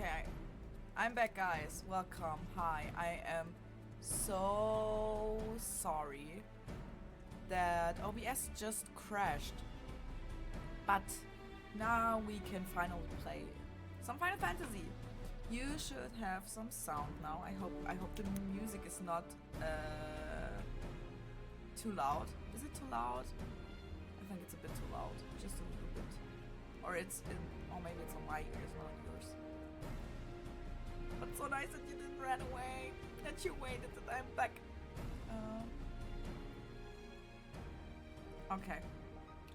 Okay, I'm back, guys. Welcome. Hi. I am so sorry that OBS just crashed, but now we can finally play some Final Fantasy. You should have some sound now. I hope the music is not too loud. Is it too loud? I think it's a bit too loud, just a little bit. Or or maybe it's on my ears, not on yours. But so nice that you didn't run away, that you waited that I'm back. Okay.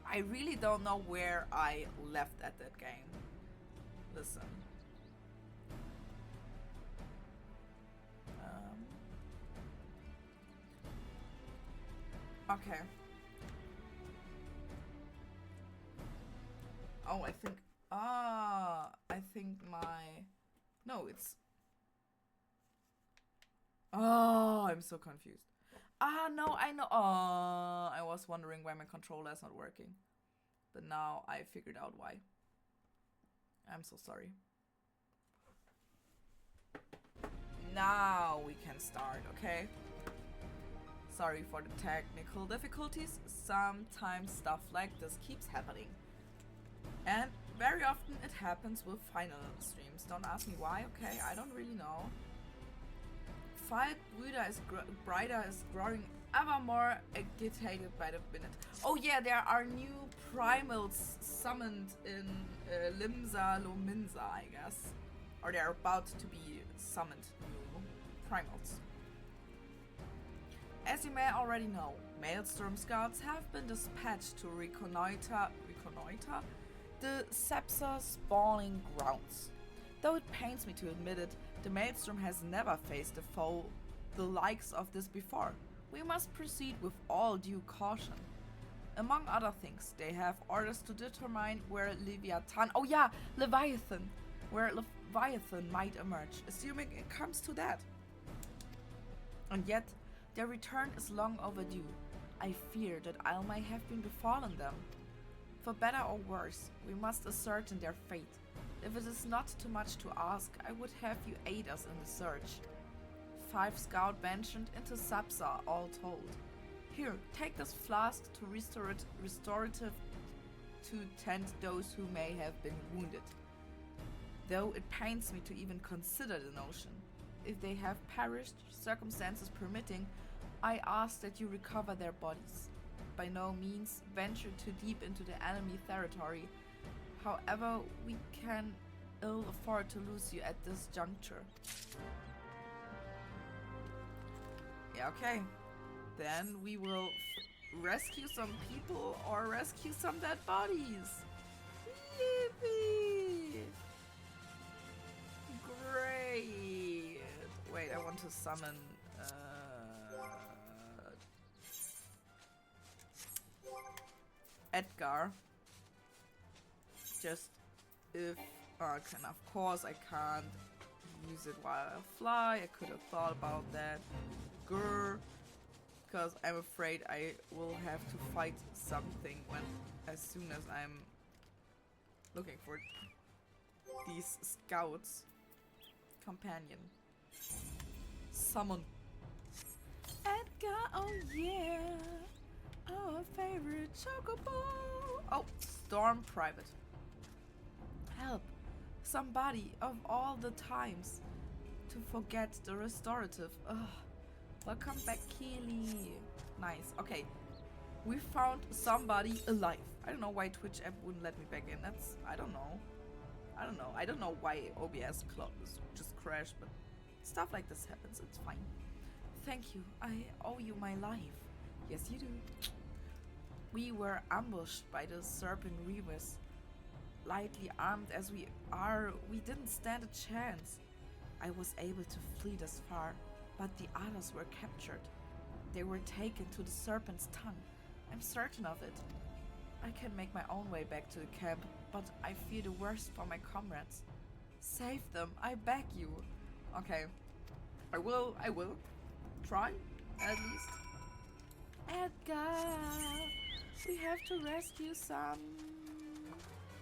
I really don't know where I left at that game. Listen. Okay. Oh, I think my... No, it's... Oh, I'm so confused. No, I know. I was wondering why my controller is not working. But now I figured out why. I'm so sorry. Now we can start, okay? Sorry for the technical difficulties. Sometimes stuff like this keeps happening. And very often it happens with final streams. Don't ask me why, okay? I don't really know. Brighter is growing ever more agitated by the minute. Oh yeah, there are new primals summoned in Limsa Lominsa, I guess. Or they're about to be summoned, new primals. As you may already know, Maelstrom Scouts have been dispatched to reconnoiter the Sepsa spawning grounds. Though it pains me to admit it, the Maelstrom has never faced a foe the likes of this before. We must proceed with all due caution. Among other things, they have orders to determine where Leviathan might emerge, assuming it comes to that. And yet, their return is long overdue. I fear that I might have been befallen them. For better or worse, we must ascertain their fate. If it is not too much to ask, I would have you aid us in the search. 5 scouts ventured into Sapsa, all told. Here, take this flask to restorative to tend those who may have been wounded. Though it pains me to even consider the notion. If they have perished, circumstances permitting, I ask that you recover their bodies. By no means venture too deep into the enemy territory. However, we can ill afford to lose you at this juncture. Yeah, okay. Then we will rescue some people or rescue some dead bodies. Yippee! Great! Wait, I want to summon... Edgar. Just if and of course I can't use it while I fly. I could have thought about that. Grr. Because I'm afraid I will have to fight something as soon as I'm looking for these scouts. Companion. Summon. Edgar, oh yeah. Our favorite chocobo. Oh, Storm Private. Help. Somebody of all the times to forget the restorative. Ugh. Welcome back, Keely. Nice. Okay. We found somebody alive. I don't know why Twitch app wouldn't let me back in. I don't know. I don't know why OBS just crashed, but stuff like this happens. It's fine. Thank you. I owe you my life. Yes, you do. We were ambushed by the serpent reavers. Lightly armed as we are, we didn't stand a chance. I was able to flee thus far, but the others were captured. They were taken to the serpent's tongue. I'm certain of it. I can make my own way back to the camp, but I fear the worst for my comrades. Save them, I beg you. Okay. I will try, at least. Edgar, we have to rescue some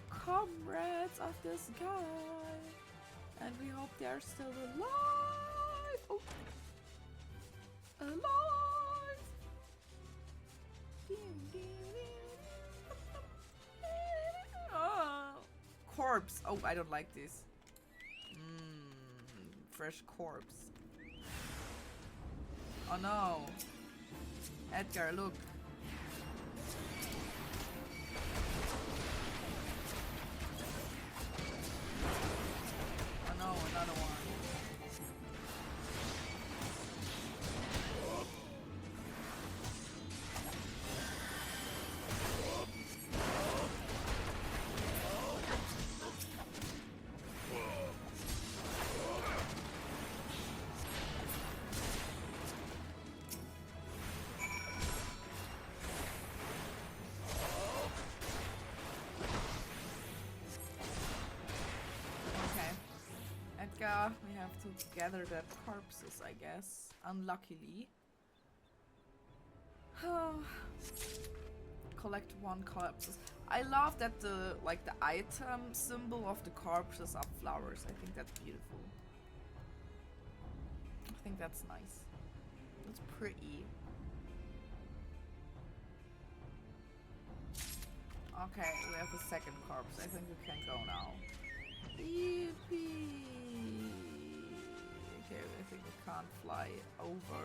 comrades of this guy. And we hope they're still alive. Oh. Alive. Oh. Corpse. Oh, I don't like this. Fresh corpse. Oh no. Edgar, look. Oh no, another one. We have to gather their corpses, I guess. Unluckily. Collect 1 corpses. I love that the item symbol of the corpses are flowers. I think that's beautiful. I think that's nice. That's pretty. Okay, we have a second corpse. I think we can go now. Yippee! Okay, I think we can't fly over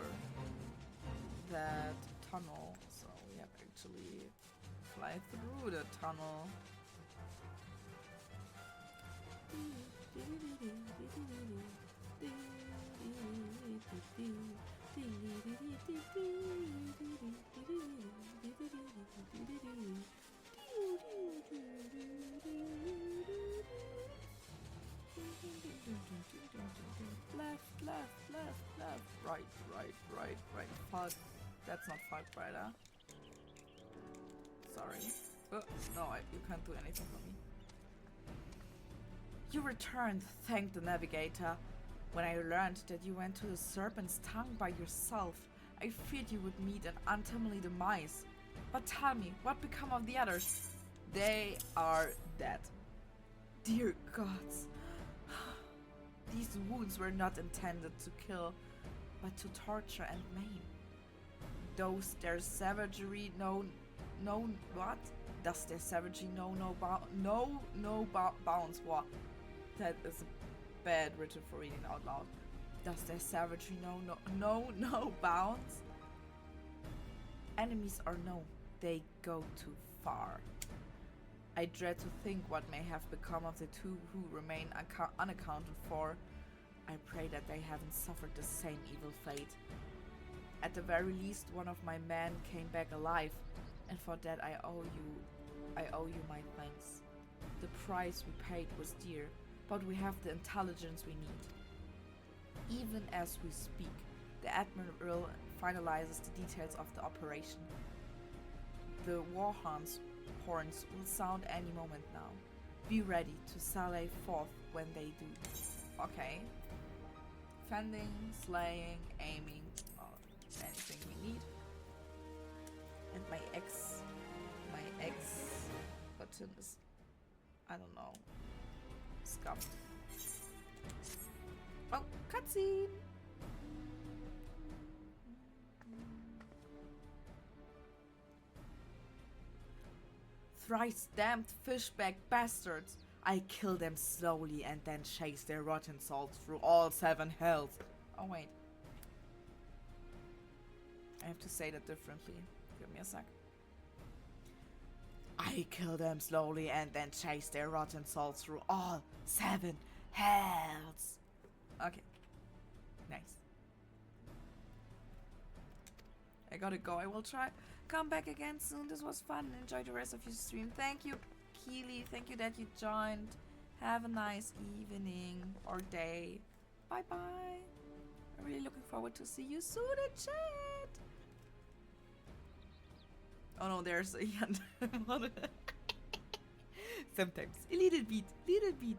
that tunnel, so we have to actually fly through the tunnel. Left. Right. Fuck. That's not fuck, brother. Sorry. No, you can't do anything for me. You returned, thanked the navigator. When I learned that you went to the Serpent's Tongue by yourself, I feared you would meet an untimely demise. But tell me, what become of the others? They are dead. Dear gods. These wounds were not intended to kill, but to torture and maim. Does their savagery know what? Does their savagery know no bounds? What? That is a bad written for reading out loud. Does their savagery know no bounds? Enemies or no, they go too far. I dread to think what may have become of the 2 who remain unaccounted for. I pray that they haven't suffered the same evil fate. At the very least, one of my men came back alive, and for that I owe you my thanks. The price we paid was dear, but we have the intelligence we need. Even as we speak, the Admiral finalizes the details of the operation. The war horns will sound any moment now. Be ready to sally forth when they do. Okay. Fending, slaying, aiming, anything we need. And my X button is, I don't know, scuffed. Oh, cutscene! Thrice damned fishback bastards! I kill them slowly and then chase their rotten souls through all 7 hells. Oh wait. I have to say that differently. Give me a sec. I kill them slowly and then chase their rotten souls through all 7 hells. Okay. Nice. I gotta go. I will try. Come back again soon. This was fun. Enjoy the rest of your stream. Thank you, Keely. Thank you that you joined. Have a nice evening or day. Bye bye. I'm really looking forward to see you soon in chat. Oh no, there's a sometimes a little bit.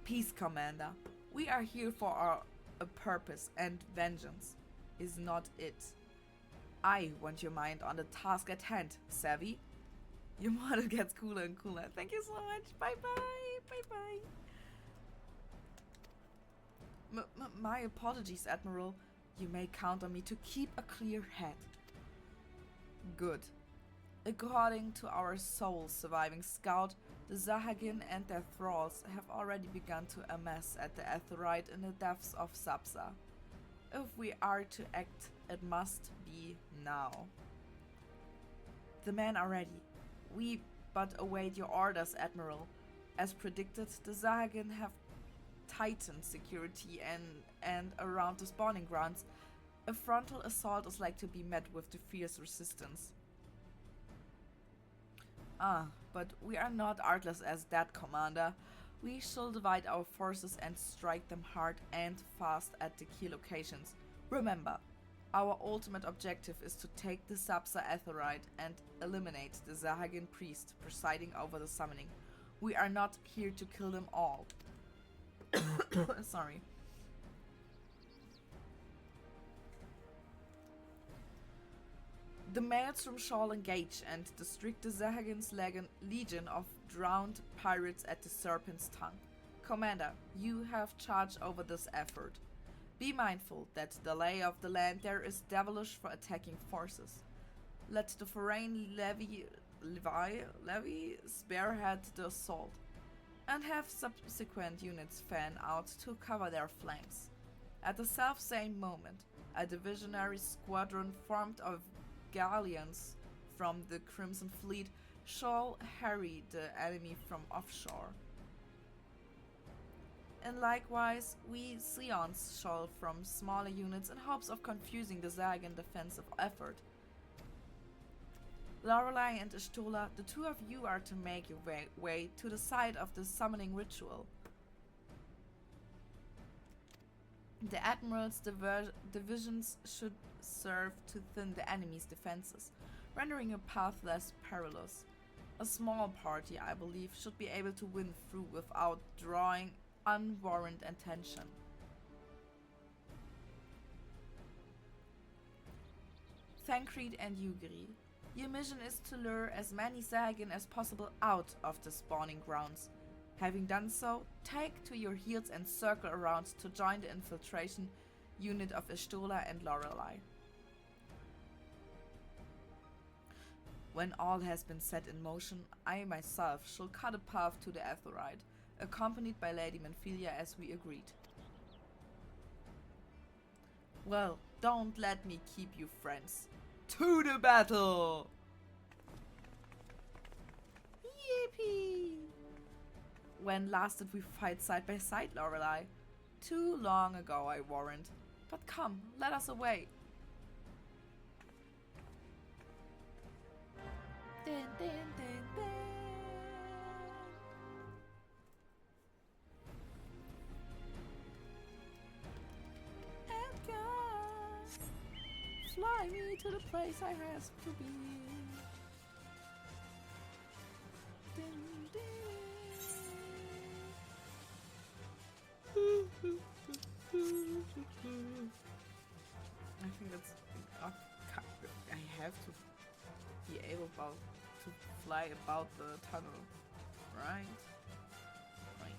Peace, Commander. We are here for a purpose, and vengeance is not it. I want your mind on the task at hand, savvy? Your model gets cooler and cooler. Thank you so much. Bye bye. Bye bye. My apologies, Admiral. You may count on me to keep a clear head. Good. According to our sole surviving scout, the Zahagin and their thralls have already begun to amass at the Aetheryte in the depths of Sabza. If we are to act, it must be now. The men are ready. We but await your orders, Admiral. As predicted, the Zahagin have tightened security and around the spawning grounds. A frontal assault is like to be met with the fierce resistance. But we are not artless as that, Commander. We shall divide our forces and strike them hard and fast at the key locations. Remember, our ultimate objective is to take the Sabza Aetheryte and eliminate the Zahagin priest presiding over the summoning. We are not here to kill them all. Sorry. The Maelstrom shall engage and district the Zahagin's legion of drowned pirates at the Serpent's Tongue. Commander, you have charge over this effort. Be mindful that the lay of the land there is devilish for attacking forces. Let the foreign levy spearhead the assault, and have subsequent units fan out to cover their flanks. At the self-same moment, a divisionary squadron formed of galleons from the Crimson Fleet shall harry the enemy from offshore. And likewise, we Scions shall from smaller units in hopes of confusing the Zagan defensive effort. Loreley and Ishtola, the two of you are to make your way to the site of the summoning ritual. The Admiral's divisions should serve to thin the enemy's defenses, rendering a path less perilous. A small party, I believe, should be able to win through without drawing unwarranted attention. Thancred and Ugri, your mission is to lure as many Zagin as possible out of the spawning grounds. Having done so, take to your heels and circle around to join the infiltration unit of Ishtola and Loreley. When all has been set in motion, I myself shall cut a path to the Aetheryte, accompanied by Lady Menphilia as we agreed. Well, don't let me keep you friends. To the battle! Yippee! When last did we fight side by side, Loreley? Too long ago, I warrant. But come, let us away. Din, din, din, din. Edgar, fly me to the place I have to be. Din, din. I think that's. I have to be able to fly about the tunnel, right? Right.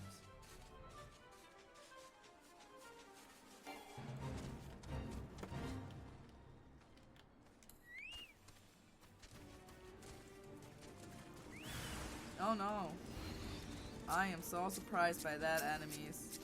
Oh no! I am so surprised by that, enemies.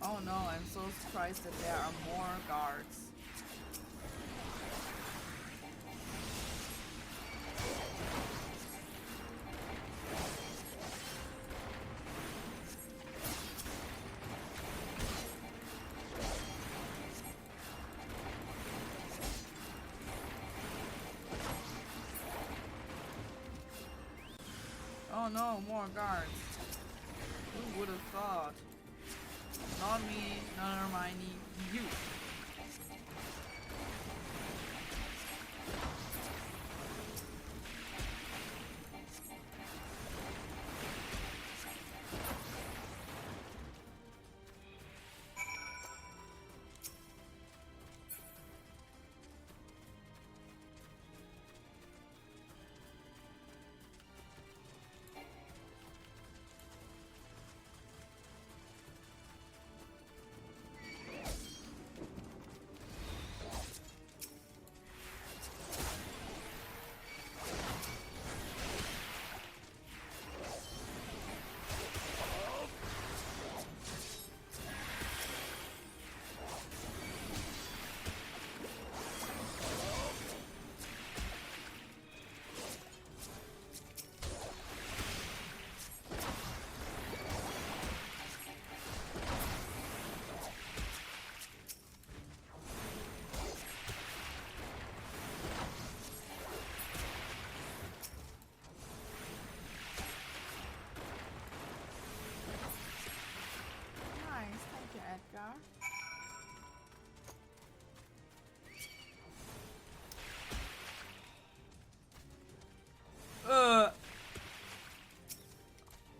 Oh no, I'm so surprised that there are more guards. Oh no, more guards. Who would have thought? Not me, not Hermione, you. Edgar.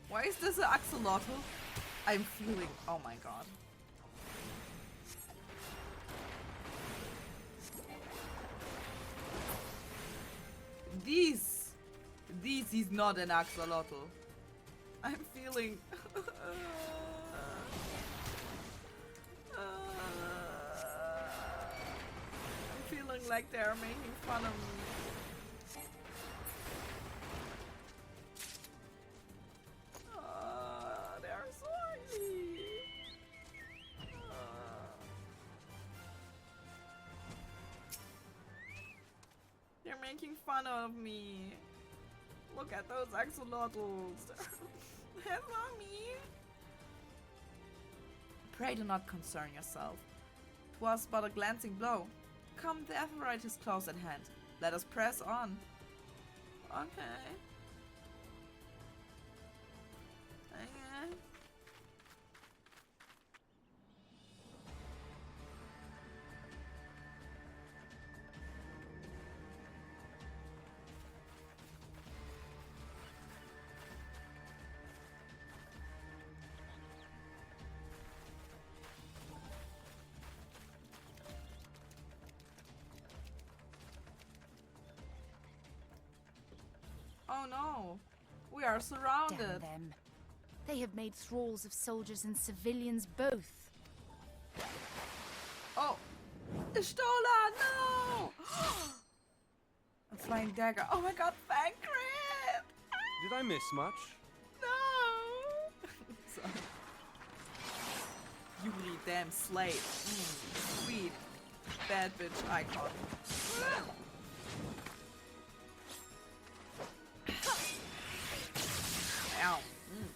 Why is this an axolotl? I'm feeling. Oh my god. This is not an axolotl. I'm feeling. I'm feeling like they're making fun of me. They're so ugly. They're making fun of me. Look at those axolotls. That's not me. Pray do not concern yourself. 'Twas but a glancing blow. Come, the Aphrodite is close at hand. Let us press on. Okay. Okay. Oh no, we are surrounded. Damn them. They have made thralls of soldiers and civilians both. Oh, Stola, no! A flying dagger. Oh my god, Thancred! Did I miss much? No! Sorry. You damn slave. Sweet. Bad bitch icon. Ow.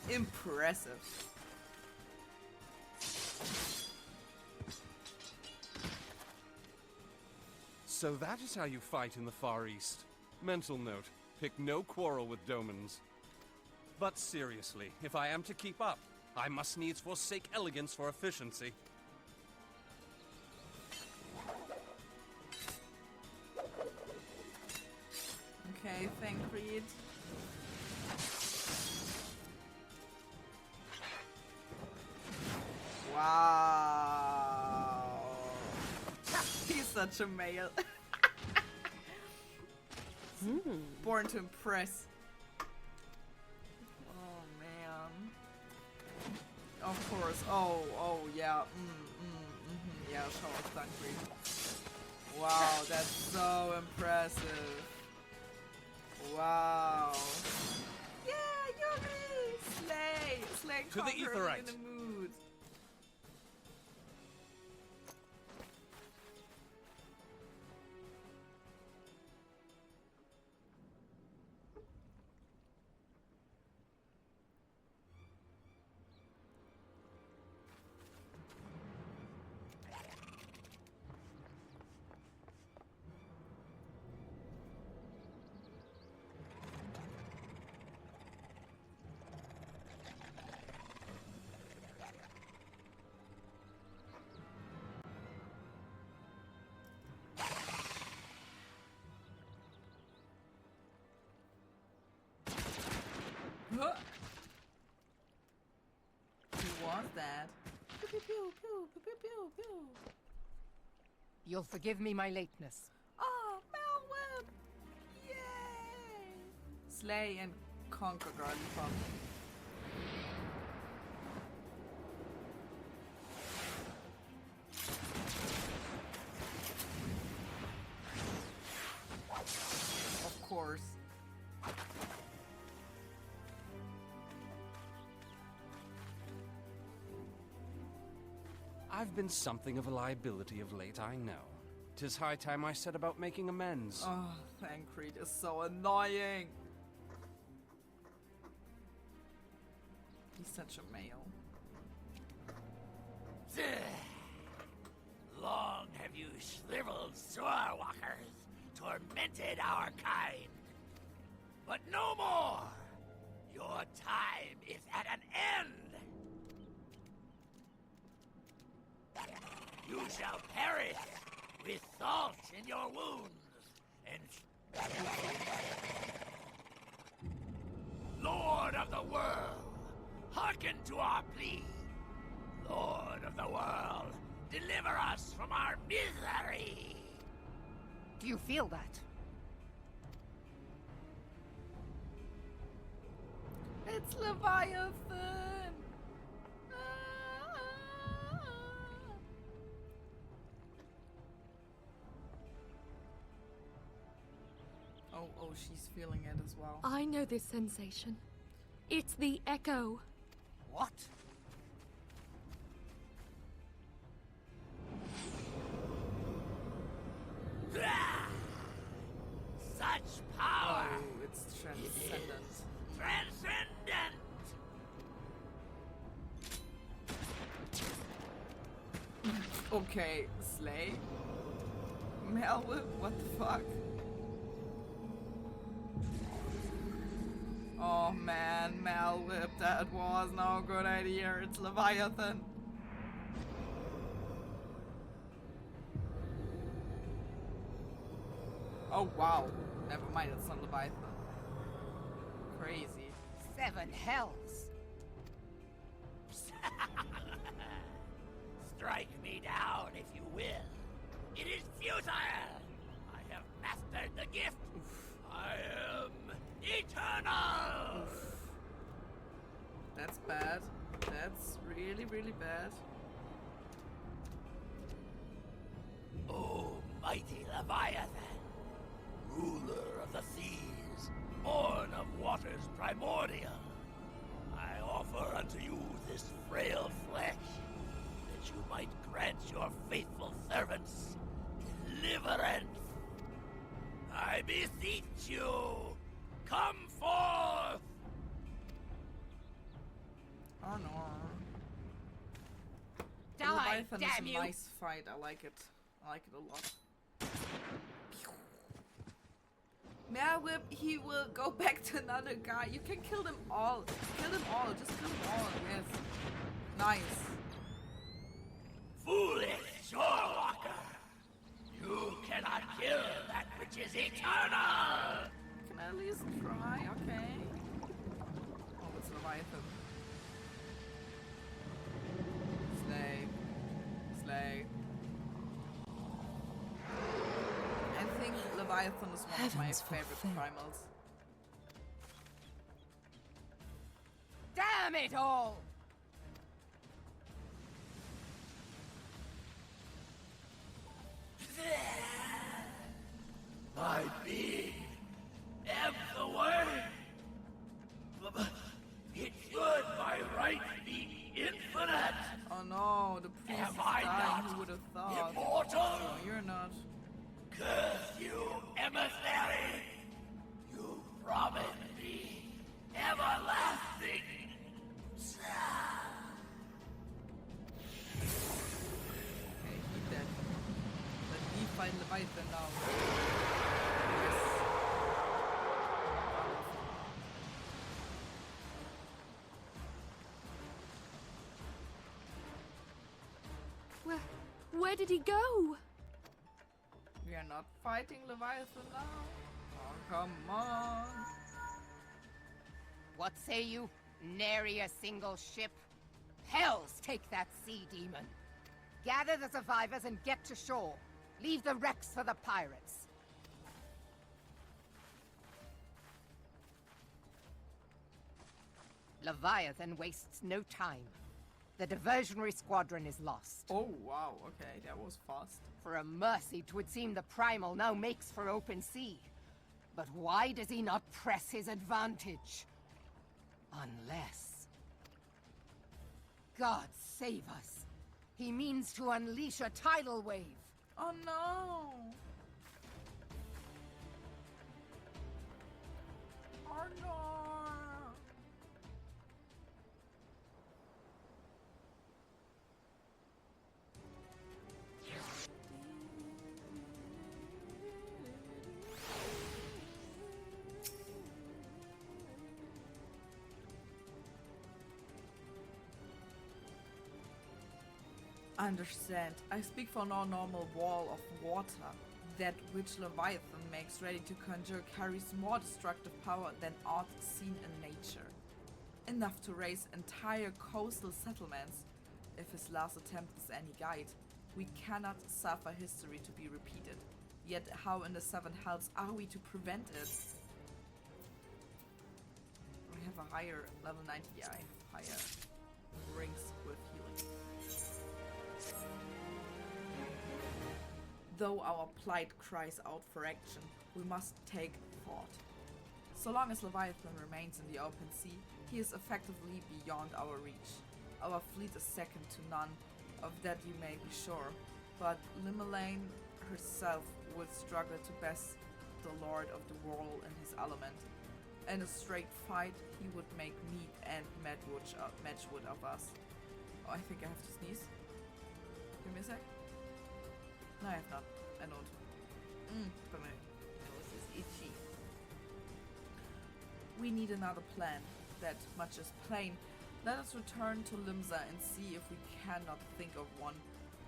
Impressive. So that is how you fight in the Far East. Mental note, pick no quarrel with Domans. But seriously, if I am to keep up, I must needs forsake elegance for efficiency. Okay, Thancred. Wow. He's such a male. Born to impress. Oh man. Of course. Oh yeah. Yeah, show us Thancred. Wow, that's so impressive. Wow. Yeah, Yuri! Slay! Slay To the Aetherite. in the mood. Who was that? Pew, pew, pew, pew, pew, pew, pew, pew. You'll forgive me my lateness. Oh, Melweb! Yay! Slay and conquer, girly pop. Of course. I've been something of a liability of late, I know. 'Tis high time I set about making amends. Oh, Thancred is so annoying. He's such a male. Long have you shriveled Sorewalkers tormented our kind. But no more! Your time is at an end! You shall perish with salt in your wounds, and Lord of the world, hearken to our plea. Lord of the world, deliver us from our misery! Do you feel that? It's Leviathan! Oh, she's feeling it as well. I know this sensation. It's the echo. What? Such power! Oh, it's transcendent. Transcendent! Okay, Slay. Melwip, what the fuck? Oh man, Melwip, that was no good idea. It's Leviathan. Oh wow. Never mind, it's not Leviathan. Crazy. 7 hells. Strike me down if you will. It is futile! I have mastered the gift! I am eternal! That's bad. That's really, really bad. O mighty Leviathan, ruler of the seas, born of waters primordial, I offer unto you this frail flesh, that you might grant your faithful servants deliverance. I beseech you, come forth! Oh no. Die, Leviathan damn is a you! nice fight. I like it. I like it a lot. Melwip, he will go back to another guy. You can kill them all. Kill them all. Just kill them all. Yes. Nice. Foolish Shorewalker! You cannot kill that which is eternal! Can I at least try? Okay. Oh, it's Leviathan. Slay. Slay. I think Leviathan is one of my favorite primals. Damn it all! My being ebbs away. But it should by right be infinite. Oh no, the priest Am is I dying. not Who would have thought? immortal? No, you're not. Curse you, emissary! You promised me everlasting. Okay, he's dead. Let me fight Leviathan now. Yes. Where did he go? We are not fighting Leviathan now. Oh, come on. What say you? Nary a single ship? Hells take that sea demon! Gather the survivors and get to shore. Leave the wrecks for the pirates. Leviathan wastes no time. The diversionary squadron is lost. Oh, wow. Okay, that was fast. For a mercy, 'twould seem the Primal now makes for open sea. But why does he not press his advantage? Unless... God save us. He means to unleash a tidal wave. Oh no! Oh no! Understand. I speak for no normal wall of water. That which Leviathan makes ready to conjure carries more destructive power than aught seen in nature. Enough to raise entire coastal settlements. If his last attempt is any guide, we cannot suffer history to be repeated. Yet how in the seven hells are we to prevent it? We have a higher level 90, yeah, I have higher rings with healing. Though our plight cries out for action, we must take thought. So long as Leviathan remains in the open sea, he is effectively beyond our reach. Our fleet is second to none, of that you may be sure, but Limelaine herself would struggle to best the Lord of the World in his element. In a straight fight, he would make meat and matchwood of us. Oh, I think I have to sneeze. Give me a sec. No, I have not. I don't. But my nose is itchy. We need another plan. That much is plain. Let us return to Limsa and see if we cannot think of one.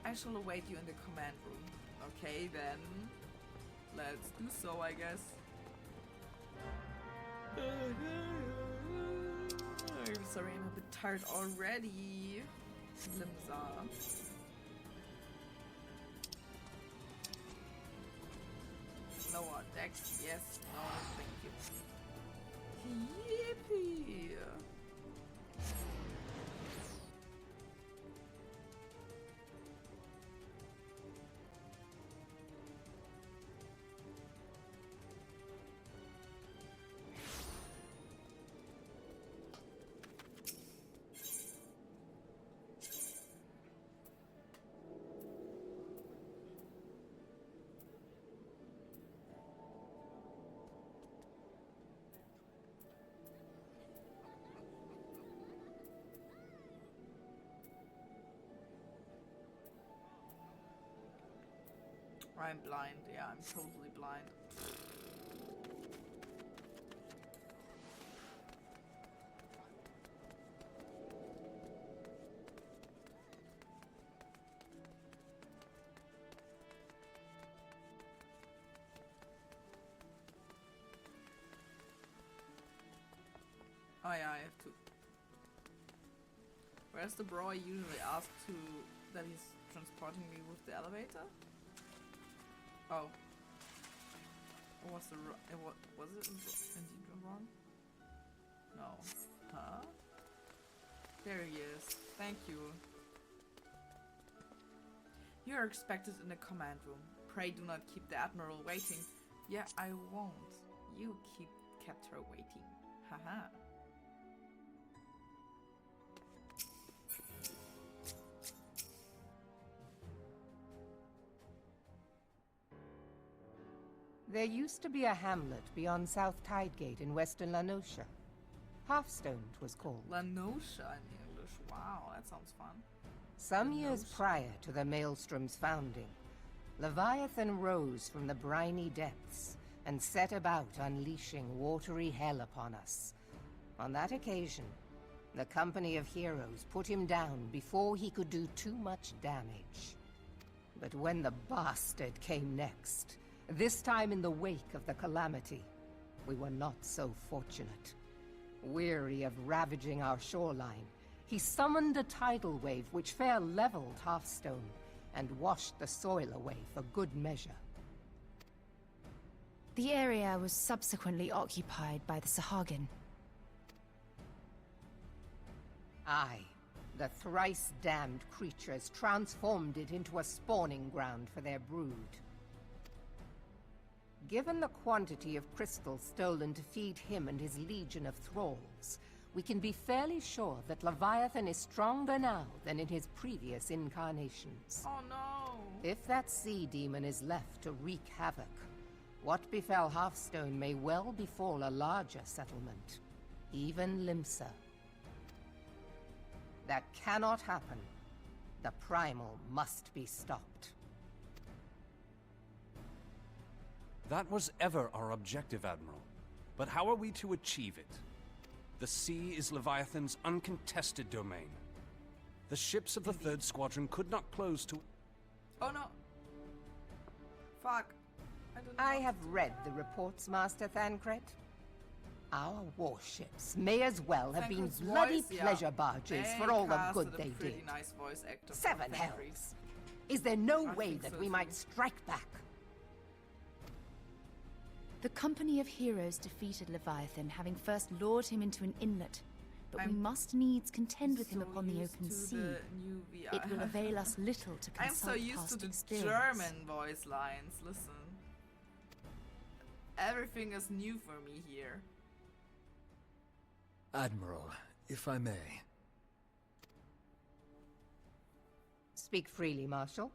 I shall await you in the command room. Okay, then. Let's do so, I guess. I'm sorry, I'm a bit tired already. Limsa. Lower decks, yes, no, thank you. Yippee! I'm blind, yeah, I'm totally blind. Oh yeah, I have to. Where's the bro I usually ask to that he's transporting me with the elevator? Oh. Was the was it indeed wrong? No. Huh? There he is. Thank you. You are expected in the command room. Pray do not keep the Admiral waiting. Yeah, I won't. You kept her waiting. Haha. There used to be a hamlet beyond South Tidegate in western La Noscia. Halfstone, 'twas called. La Noscia in English. Wow, that sounds fun. Some years prior to the Maelstrom's founding, Leviathan rose from the briny depths and set about unleashing watery hell upon us. On that occasion, the company of heroes put him down before he could do too much damage. But when the bastard came next, this time in the wake of the calamity, we were not so fortunate. Weary of ravaging our shoreline, he summoned a tidal wave which fair leveled Hearthstone and washed the soil away for good measure. The area was subsequently occupied by the Sahagin. Aye, the thrice-damned creatures transformed it into a spawning ground for their brood. Given the quantity of crystals stolen to feed him and his legion of thralls, we can be fairly sure that Leviathan is stronger now than in his previous incarnations. Oh no! If that sea demon is left to wreak havoc, what befell Hearthstone may well befall a larger settlement, even Limsa. That cannot happen. The primal must be stopped. That was ever our objective, Admiral. But how are we to achieve it? The sea is Leviathan's uncontested domain. The ships of the Third Squadron could not close to... Oh no! Fuck. I have read the reports, Master Thancred. Our warships may as well have been Thancred's bloody voice, yeah. pleasure barges They for all the casted good a they pretty did. Nice voice actor for Seven Thancred. hells. Is there no I way think that so we too. might strike back? The company of heroes defeated Leviathan, having first lured him into an inlet. But we must needs contend with him So upon the used open to sea. the new VR. It will avail us little to I'm consult so used past to the experience. German voice lines. Listen. Everything is new for me here. Admiral, if I may. Speak freely, Marshal.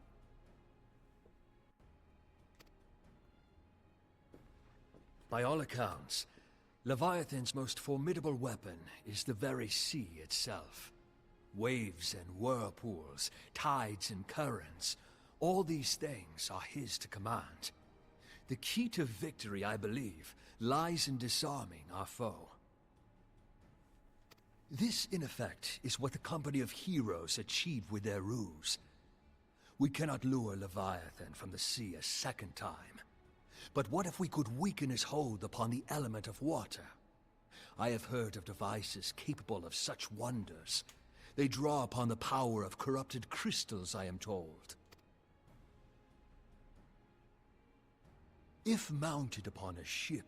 By all accounts, Leviathan's most formidable weapon is the very sea itself. Waves and whirlpools, tides and currents, all these things are his to command. The key to victory, I believe, lies in disarming our foe. This, in effect, is what the company of heroes achieved with their ruse. We cannot lure Leviathan from the sea a second time. But what if we could weaken his hold upon the element of water? I have heard of devices capable of such wonders. They draw upon the power of corrupted crystals, I am told. If mounted upon a ship,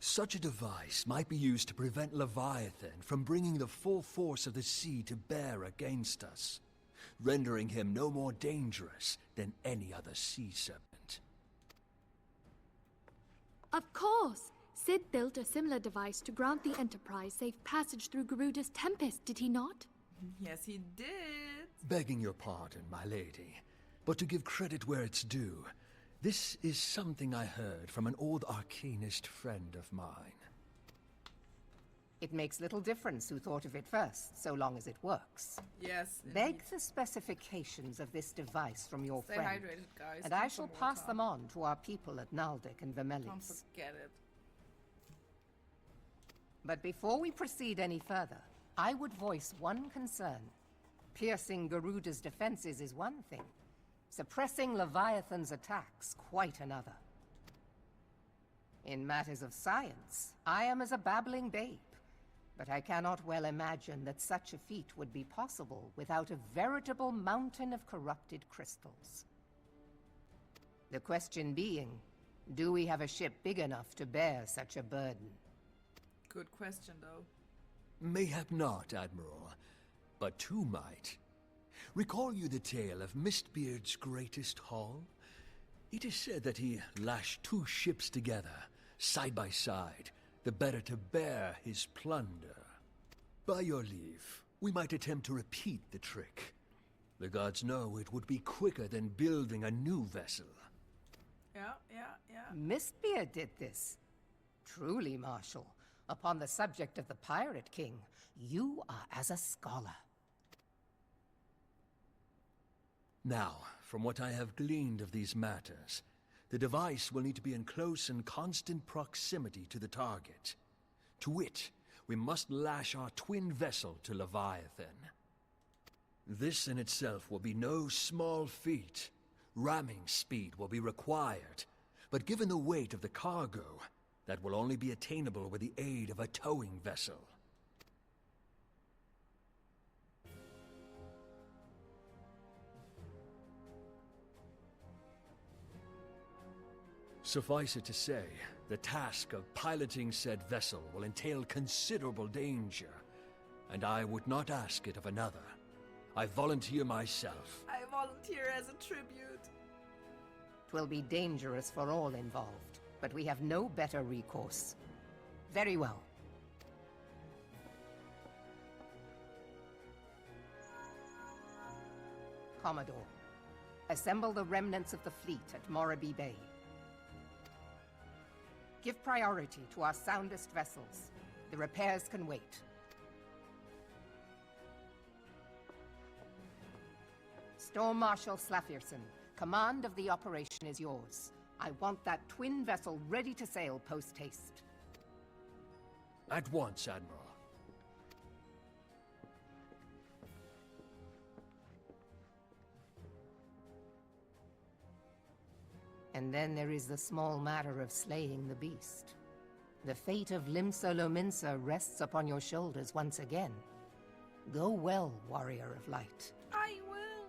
such a device might be used to prevent Leviathan from bringing the full force of the sea to bear against us, rendering him no more dangerous than any other sea serpent. Of course! Sid built a similar device to grant the Enterprise safe passage through Garuda's Tempest, did he not? Yes, he did. Begging your pardon, my lady, but to give credit where it's due, this is something I heard from an old arcanist friend of mine. It makes little difference who thought of it first, so long as it works. Yes. Beg indeed. the specifications of this device from your Stay friend, hydrated, guys. and Drink I shall some pass water. them on to our people at Naldic and Don't Vermelis. forget it. But before we proceed any further, I would voice one concern. Piercing Garuda's defenses is one thing. Suppressing Leviathan's attacks, quite another. In matters of science, I am as a babbling babe. But I cannot well imagine that such a feat would be possible without a veritable mountain of corrupted crystals. The question being, do we have a ship big enough to bear such a burden? Good question, though. Mayhap not, Admiral, but two might. Recall you the tale of Mistbeard's greatest haul? It is said that he lashed two ships together, side by side, the better to bear his plunder. By your leave, we might attempt to repeat the trick. The gods know it would be quicker than building a new vessel. Yeah. Mistbeard did this. Truly, Marshal, upon the subject of the Pirate King, you are as a scholar. Now, from what I have gleaned of these matters, the device will need to be in close and constant proximity to the target. To wit, we must lash our twin vessel to Leviathan. This in itself will be no small feat. Ramming speed will be required, but given the weight of the cargo, that will only be attainable with the aid of a towing vessel. Suffice it to say, the task of piloting said vessel will entail considerable danger, and I would not ask it of another. I volunteer myself. I volunteer as a tribute. 'Twill be dangerous for all involved, but we have no better recourse. Very well. Commodore, assemble the remnants of the fleet at Morabee Bay. Give priority to our soundest vessels. The repairs can wait. Storm Marshal Slafierson, command of the operation is yours. I want that twin vessel ready to sail post-haste. At once, Admiral. And then there is the small matter of slaying the beast. The fate of Limsa Lominsa rests upon your shoulders once again. Go well, warrior of light. I will.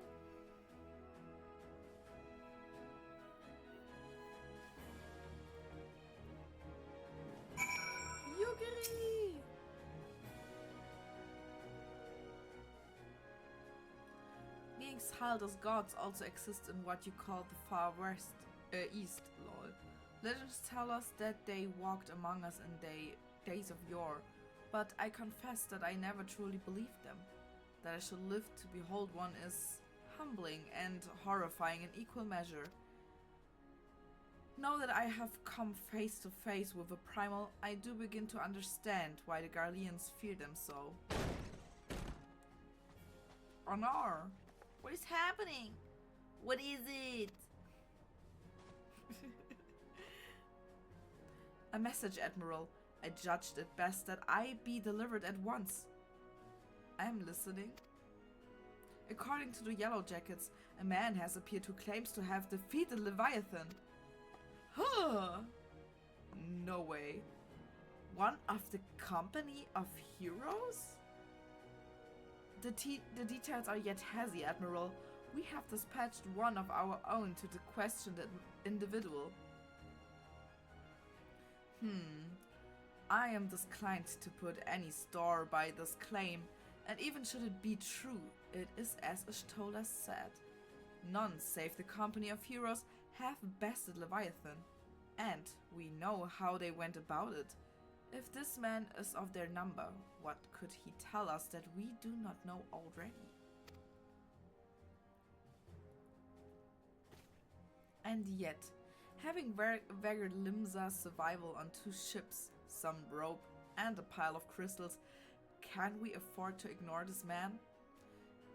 Yugiri! Being exiled as gods also exist in what you call the far west. East, lol. Legends tell us that they walked among us in days of yore, but I confess that I never truly believed them. That I should live to behold one is humbling and horrifying in equal measure. Now that I have come face to face with a primal, I do begin to understand why the Garleans fear them so. Honor! What is happening? What is it? A message, Admiral. I judged it best that I be delivered at once. I am listening. According to the Yellow Jackets, a man has appeared who claims to have defeated Leviathan. Huh? No way. One of the company of heroes? The details are yet hazy, Admiral. We have dispatched one of our own to the questioned individual. I am disinclined to put any store by this claim, and even should it be true, it is as Ashtola said. None save the company of heroes have bested Leviathan, and we know how they went about it. If this man is of their number, what could he tell us that we do not know already? And yet, having Vagard Limsa's survival on 2 ships, some rope, and a pile of crystals, can we afford to ignore this man?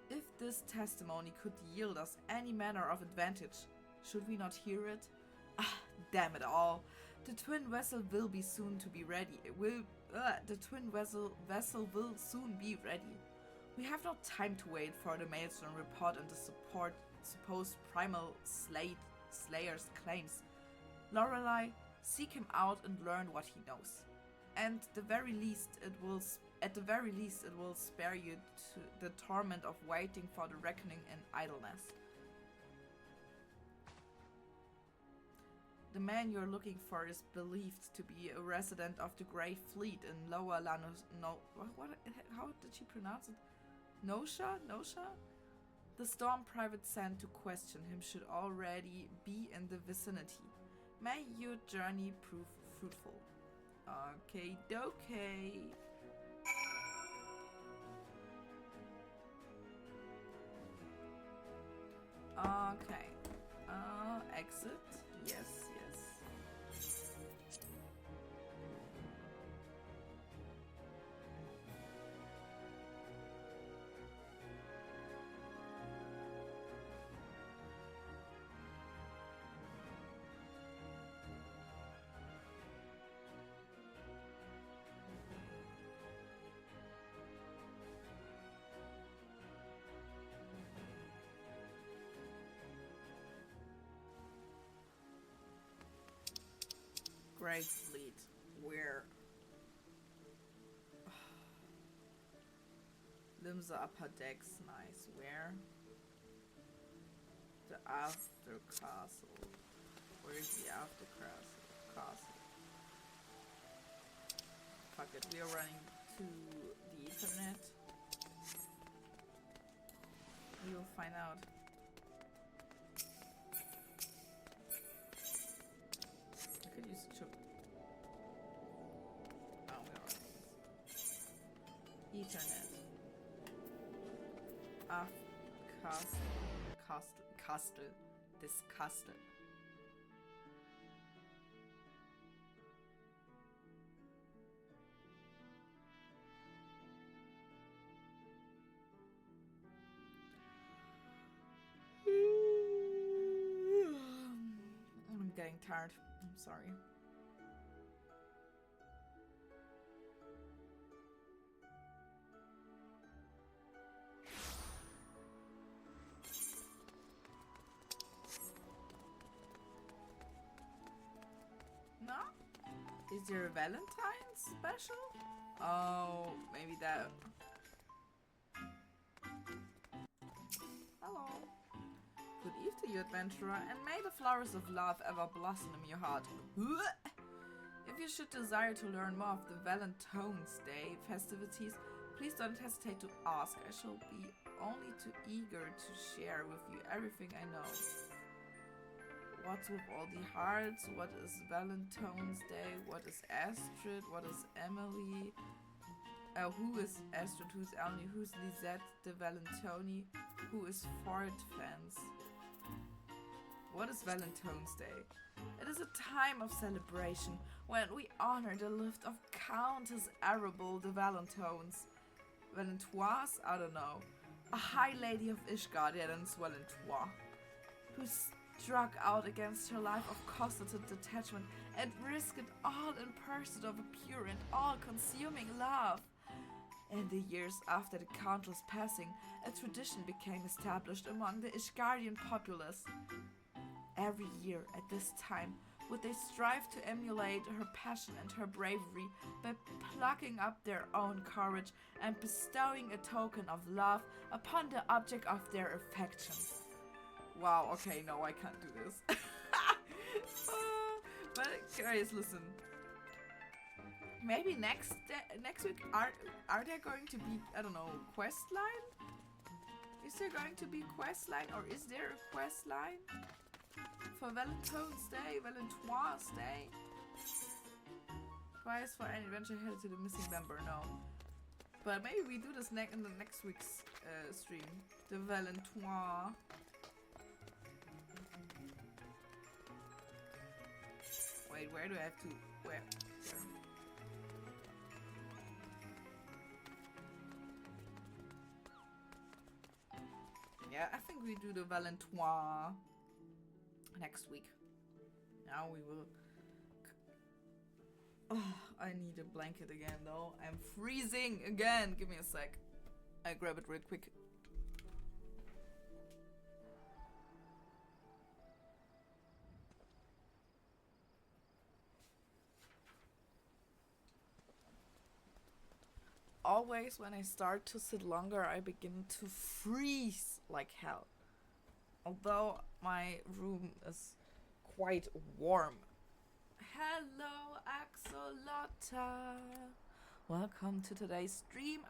If this testimony could yield us any manner of advantage, should we not hear it? Ah, damn it all! The twin vessel will be soon to be ready. The twin vessel will soon be ready. We have no time to wait for the Maelstrom report and the supposed primal Slayer's claims. Loreley, seek him out and learn what he knows. And at the very least, it will spare you the torment of waiting for the reckoning in idleness. The man you're looking for is believed to be a resident of the Grey Fleet in Lower Lanos. No, how did she pronounce it? Nosha? The Storm Private sent to question him should already be in the vicinity. May your journey prove fruitful. Okay, dokey. Okay. Exit. Yes. Great Fleet. Where? Limsa upper decks. Nice. Where? The After Castle. Where's the after castle? Fuck it, we are running to the Ethernet. We will find out. I could use a chip. Oh, we are running Ethernet. Castle. This castle. I'm getting tired. I'm sorry. No? Is there a Valentine's special? Oh, maybe that. Hello. Good eve to you, adventurer, and may the flowers of love ever blossom in your heart. If you should desire to learn more of the Valentine's Day festivities, please don't hesitate to ask. I shall be only too eager to share with you everything I know. What's with all the hearts? What is Valentine's Day? What is Astrid? What is Emily? Who is Astrid? Who's Emily? Who's Lisette de Valentoni? Who is Ford Fans? What is Valentine's Day? It is a time of celebration when we honor the life of Countess Arable de Valentines. Valentoise? I don't know. A high lady of Ishgard, Edens Valentois, who struck out against her life of cosseted detachment and risked it all in pursuit of a pure and all-consuming love. In the years after the Countess' passing, a tradition became established among the Ishgardian populace. Every year at this time would they strive to emulate her passion and her bravery by plucking up their own courage and bestowing a token of love upon the object of their affection. Wow, okay, no, I can't do this. But guys, listen. Maybe next week are there going to be, I don't know, quest line? Is there going to be quest line, or is there a quest line for Valentine's Day, Valentoise Day? Prize for any adventure headed to the missing member? No. But maybe we do this in the next week's stream. The Valentoise. Wait, where do I have to? Where? There. Yeah, I think we do the Valentoise next week. Now we will. Oh, I need a blanket again though. I'm freezing again. Give me a sec. I grab it real quick. Always when I start to sit longer, I begin to freeze like hell. Although my room is quite warm. Hello, Axolotl. Welcome to today's stream.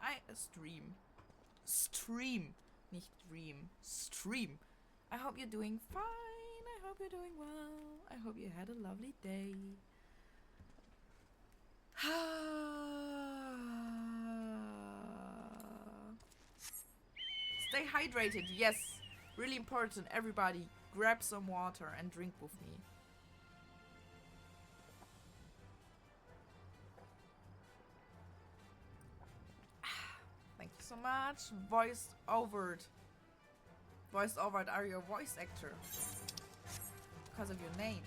Stream. Nicht dream. Stream. I hope you're doing fine. I hope you're doing well. I hope you had a lovely day. Stay hydrated, yes. Really important. Everybody, grab some water and drink with me. Thank you so much. Voiced over. Are you a voice actor? Because of your name.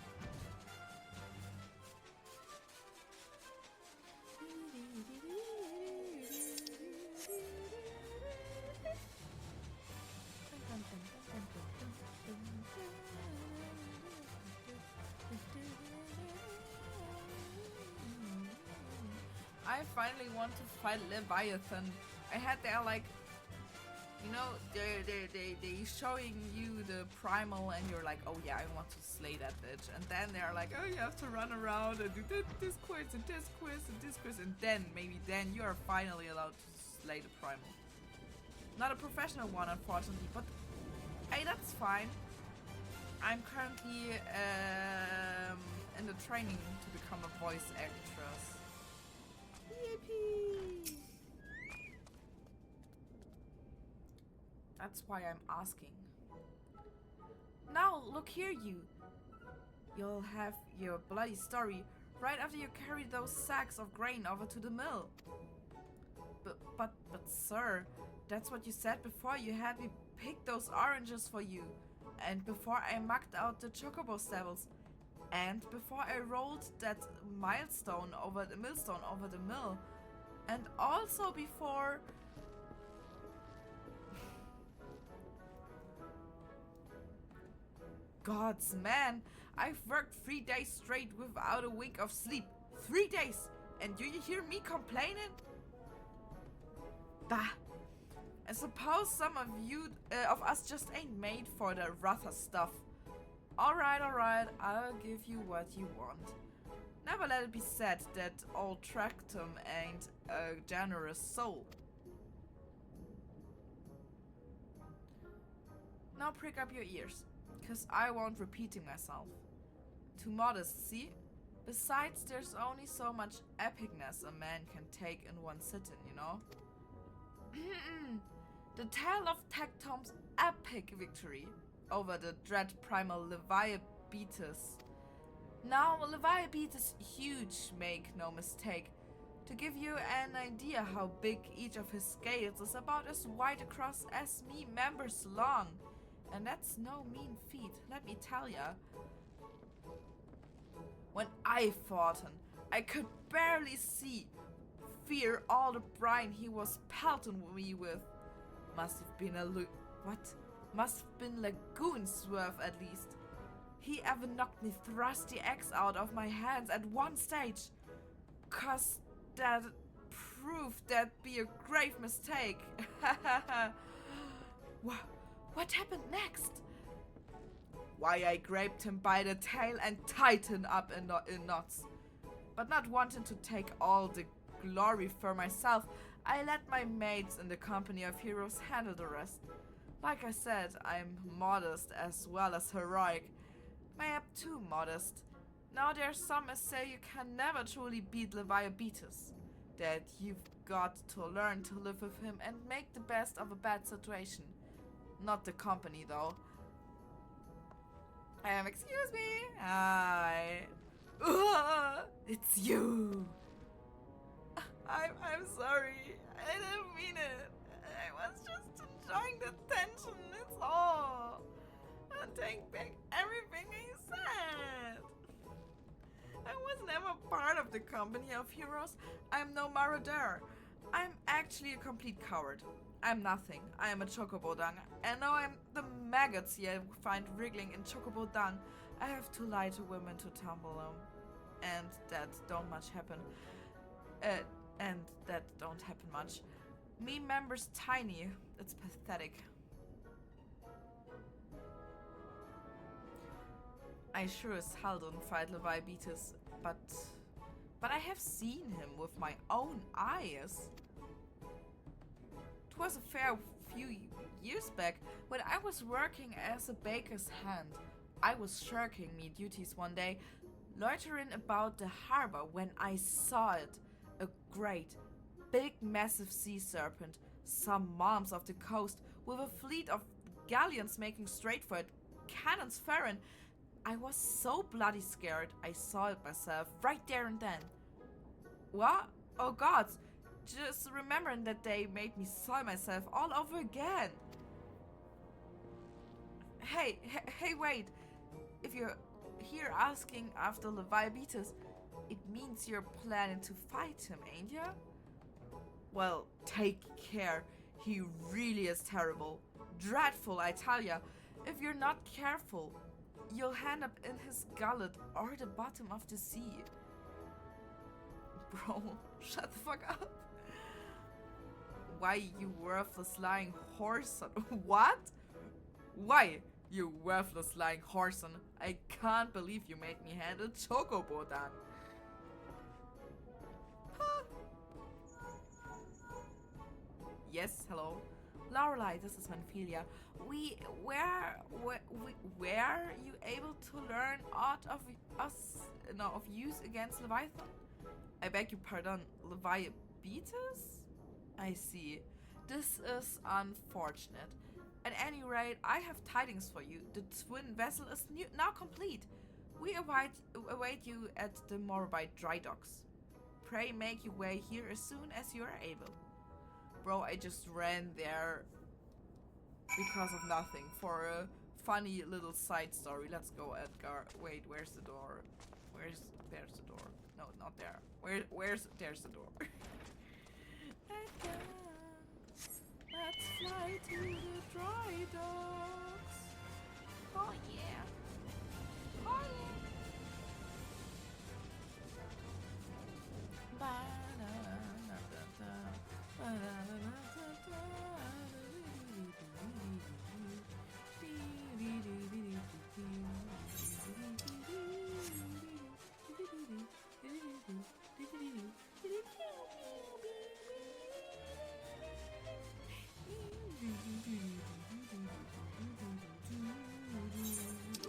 I finally want to fight Leviathan. I had there like You know, they showing you the primal and you're like, oh yeah, I want to slay that bitch. And then they're like, oh, you have to run around and do this quiz and this quiz and this quiz. And then, maybe then, you are finally allowed to slay the primal. Not a professional one, unfortunately, but hey, that's fine. I'm currently in the training to become a voice actress. Yippee! That's why I'm asking. Now, look here, you. You'll have your bloody story right after you carry those sacks of grain over to the mill. But, sir, that's what you said before you had me pick those oranges for you. And before I mucked out the chocobo stubbles. And before I rolled that millstone over the mill. And also before... Gods, man, I've worked 3 days straight without a wink of sleep. 3 days! And do you hear me complaining? Bah! I suppose some of you, of us just ain't made for the rougher stuff. Alright, I'll give you what you want. Never let it be said that old Tractum ain't a generous soul. Now prick up your ears, 'cause I won't repeating myself. Too modest, see? Besides, there's only so much epicness a man can take in one sitting, you know? The tale of Tectom's epic victory over the dread primal Leviabetus. Now, Leviabetus is huge, make no mistake. To give you an idea how big each of his scales is about as wide across as me members long. And that's no mean feat, let me tell ya. When I fought him, I could barely see. Fear all the brine he was pelting me with. Must have been Must have been lagoon's worth at least. He ever knocked me thrust the axe out of my hands at one stage. 'Cause that proved that'd be a grave mistake. What happened next? Why, I grabbed him by the tail and tied him up in knots. But not wanting to take all the glory for myself, I let my mates in the company of heroes handle the rest. Like I said, I'm modest as well as heroic. Mayhap too modest. Now there's some as say you can never truly beat Leviabetus. That you've got to learn to live with him and make the best of a bad situation. Not the company though. Excuse me. Hi. It's you. I'm sorry. I didn't mean it. I was just enjoying the tension, it's all. I'll take back everything I said. I was never part of the company of heroes. I'm no marauder. I'm actually a complete coward. I'm nothing. I am a chocobo dung. And now I'm the maggots you find wriggling in chocobo dung. I have to lie to women to tumble them. And that don't much happen. And that don't happen much. Me members tiny. It's pathetic. I sure as hell don't fight Leviabetus, but I have seen him with my own eyes. It was a fair few years back when I was working as a baker's hand. I was shirking me duties one day, loitering about the harbor when I saw it. A great, big, massive sea serpent, some moms of the coast, with a fleet of galleons making straight for it, cannons firing. I was so bloody scared, I saw it myself right there and then. What? Oh gods, just remembering that they made me saw myself all over again. Hey, wait. If you're here asking after Leviabetus, it means you're planning to fight him, ain't ya? Well, take care. He really is terrible. Dreadful, I tell ya. If you're not careful, you'll end up in his gullet or the bottom of the sea. Bro, shut the fuck up. Why, you worthless lying whoreson? What? Why, you worthless lying whoreson? I can't believe you made me hand a chocobo down. Huh. Yes, hello. Loreley, this is Manphilia. Were you able to learn aught of use against Leviathan? I beg your pardon, Leviathan? I see. This is unfortunate. At any rate, I have tidings for you. The twin vessel is now complete. We await you at the Morbide dry docks. Pray make your way here as soon as you are able. Bro, I just ran there because of nothing for a funny little side story. Let's go, Edgar. Wait, where's the door? There's the door. No, not there. There's the door. Edgar, let's fly to the dry docks. Oh yeah. Oh yeah.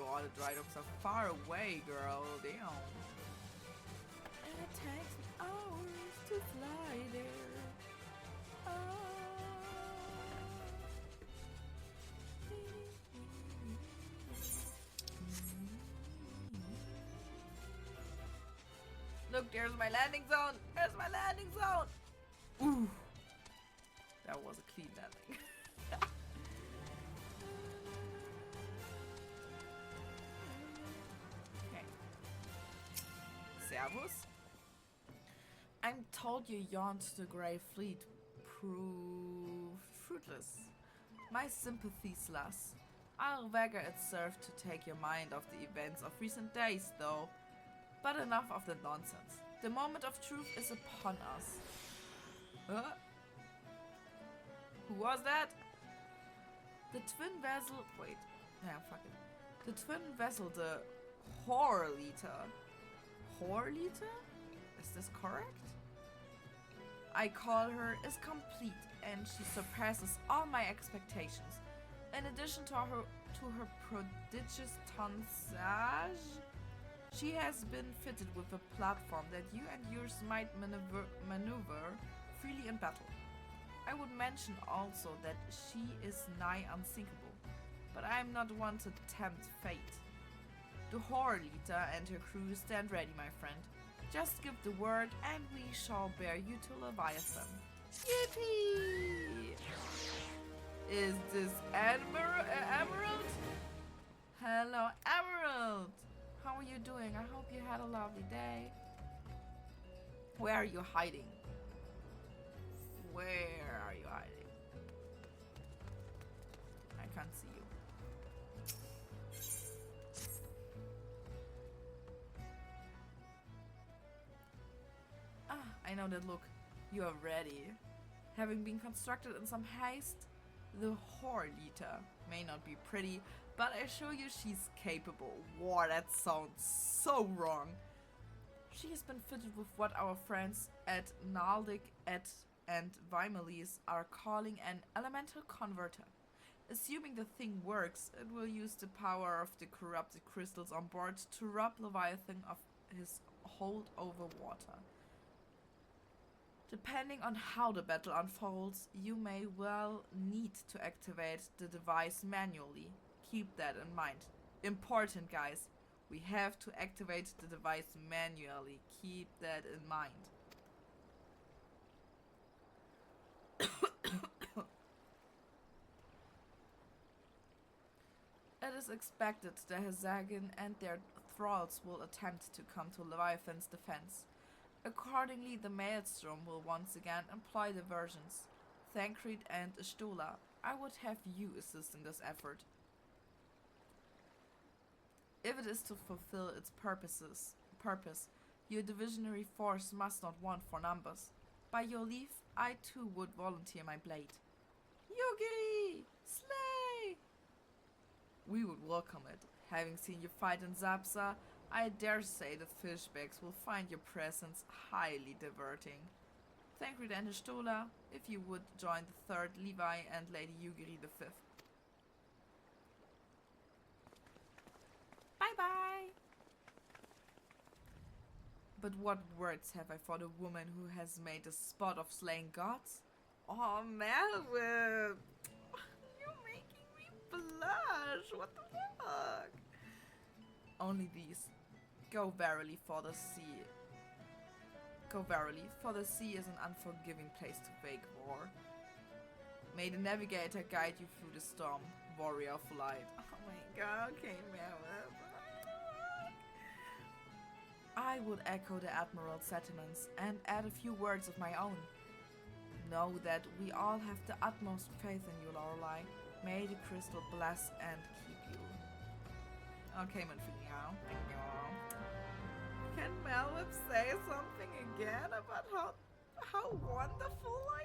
Oh, the dry docks are far away, girl. Damn. It takes me hours to fly there. Look, there's my landing zone. There's my landing zone. Ooh, that was a clean landing. Okay. Servus. I'm told your yarn to the Grey Fleet proved fruitless. My sympathies, lass. I'll wager it served to take your mind off the events of recent days, though. But enough of the nonsense. The moment of truth is upon us. Who was that? The twin vessel. Wait. Yeah, fuck it. The twin vessel, the Horleater. Horleater? Is this correct? I call her is complete, and she surpasses all my expectations. In addition to her prodigious tonnage, she has been fitted with a platform that you and yours might maneuver freely in battle. I would mention also that she is nigh unsinkable, but I am not one to tempt fate. The Horleater and her crew stand ready, my friend. Just give the word and we shall bear you to Leviathan. Yippee! Is this Emerald? Hello, Emerald! How are you doing? I hope you had a lovely day. Where are you hiding? Where are you hiding? I can't see you. Ah, I know that look. You are ready. Having been constructed in some haste, the Horleater may not be pretty, but I assure you she's capable. Wow, that sounds so wrong. She has been fitted with what our friends at Naldic and Vimelis are calling an elemental converter. Assuming the thing works, it will use the power of the corrupted crystals on board to rob Leviathan of his hold over water. Depending on how the battle unfolds, you may well need to activate the device manually. Keep that in mind. Important, guys. We have to activate the device manually. Keep that in mind. It is expected the Hazagan and their thralls will attempt to come to Leviathan's defense. Accordingly, the Maelstrom will once again employ diversions. Thancred and Stola, I would have you assist in this effort. If it is to fulfill its purpose, your divisionary force must not want for numbers. By your leave, I too would volunteer my blade. Yugi! Slay! We would welcome it. Having seen you fight in Zapsa, I dare say that fishbags will find your presence highly diverting. Thank you, Stola, if you would join the 3rd Levi and Lady Yugiri the 5th. Bye-bye! But what words have I for the woman who has made a spot of slaying gods? Oh, Melvin! You're making me blush! What the fuck? Only these. Go verily, for the sea. Go verily, for the sea is an unforgiving place to wage war. May the navigator guide you through the storm, warrior of light. Oh my god, okay, Melvin. I would echo the Admiral's sentiments and add a few words of my own. Know that we all have the utmost faith in you, Lorelei. May the crystal bless and keep you. Okay, Manfiniao. Thank you. Can Melvin say something again about how wonderful I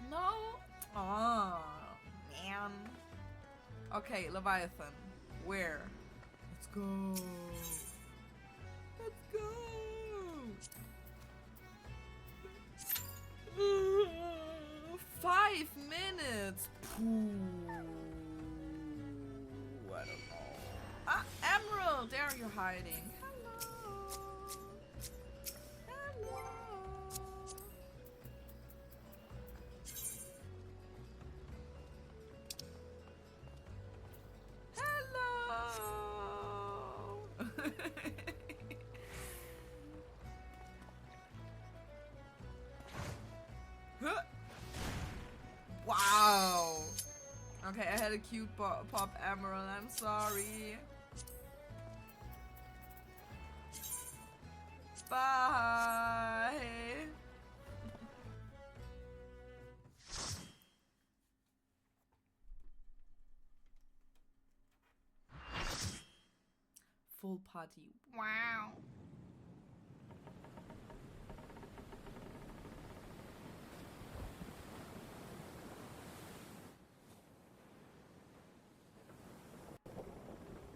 am? No? Oh, man. Okay, Leviathan. Where? Let's go. Let's go. 5 minutes. Pooh. I don't know. Ah, Emerald, there you're hiding. Hello. Hello. Huh. Wow. Okay, I had a cute pop emerald. I'm sorry. Bye. Full party. Wow.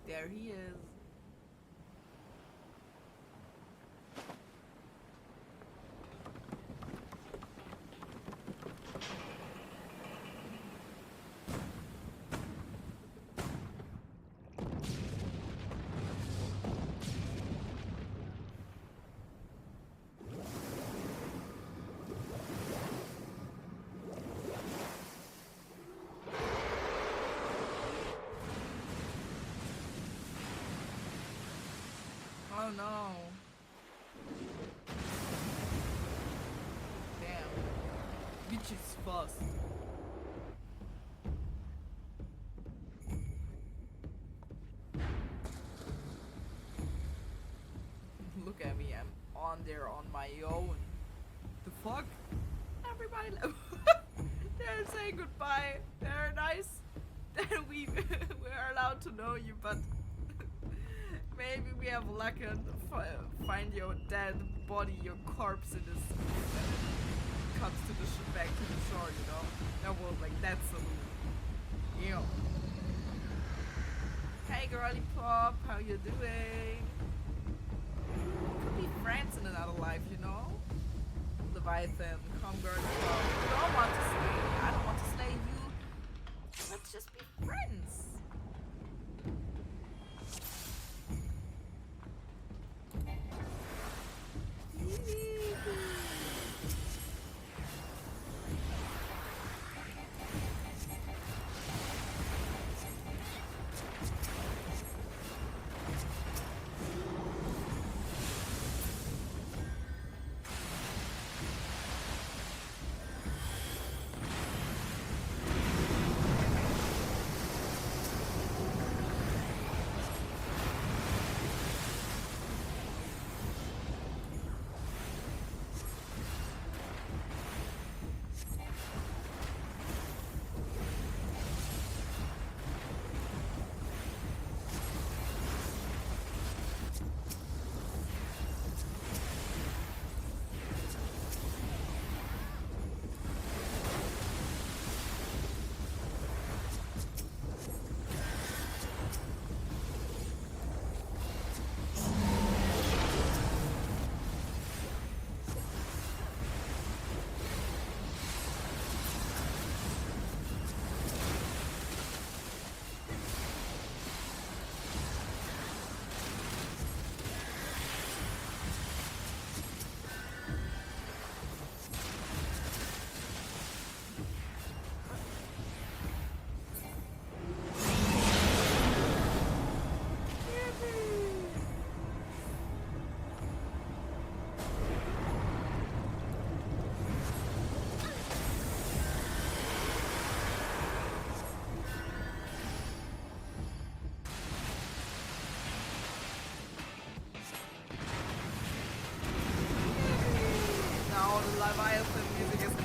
There he is. Oh no. Damn. Which is fast. Look at me, I'm on there on my own. The fuck? Everybody they're saying goodbye. They're nice. Then we're allowed to know you, but maybe we have luck and find your dead body, your corpse in this, and it comes to the back to the shore, you know? That was like that salute. Ew. Hey girly pop, how you doing? Could be friends in another life, you know? Leviathan, come girly pop. You don't want to slay me, I don't want to slay you. Let's just be friends.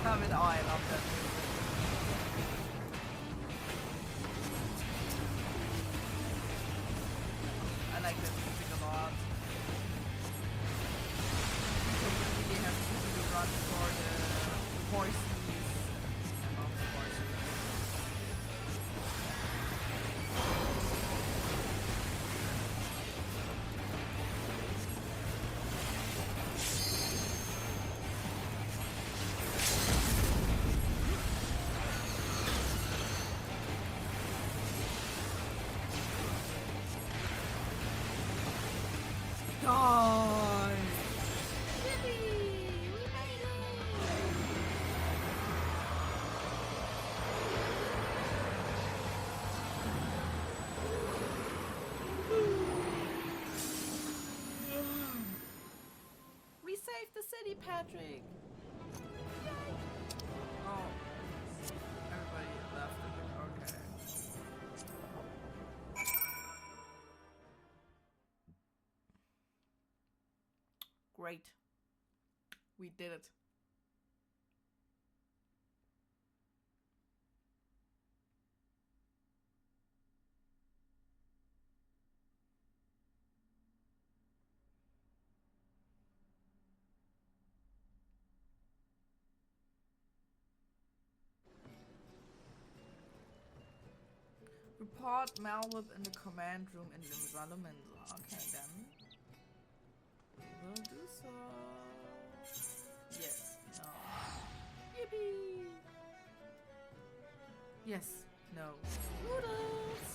I love that music. I like that music a lot. So you really have to run for the horses. I love the horses. Die! Yippee! We made it! We saved the city, Patrick! Yay! Oh. Everybody left. Okay. Great. We did it. Report malware in the command room in Limsa. Okay then. We will do so. Yes. No. Yippee! Yes. No. Noodles!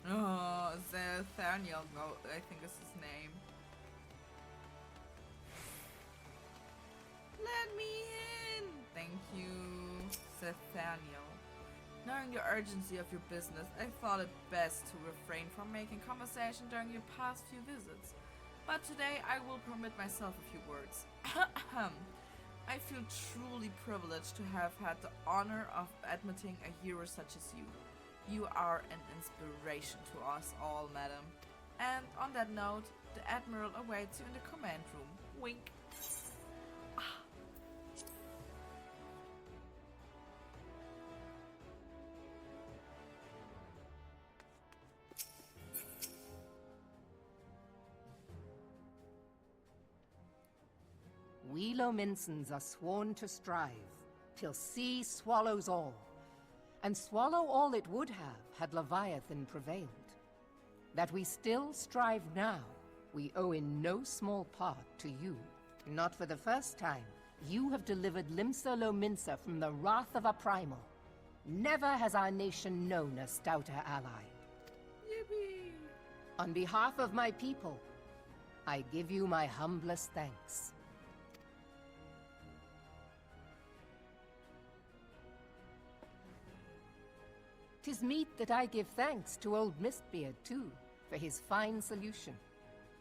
Oh, Nathaniel, no, I think is his name. Let me in! Thank you, Nathaniel. Knowing the urgency of your business, I thought it best to refrain from making conversation during your past few visits. But today I will permit myself a few words. I feel truly privileged to have had the honor of admitting a hero such as you. You are an inspiration to us all, madam. And on that note, the Admiral awaits you in the command room. Wink. We Lominsons are sworn to strive, till sea swallows all. And swallow all it would have had Leviathan prevailed. That we still strive now, we owe in no small part to you. Not for the first time, you have delivered Limsa Lominsa from the wrath of a primal. Never has our nation known a stouter ally. Yippee! On behalf of my people, I give you my humblest thanks. 'Tis meet that I give thanks to old Mistbeard, too, for his fine solution.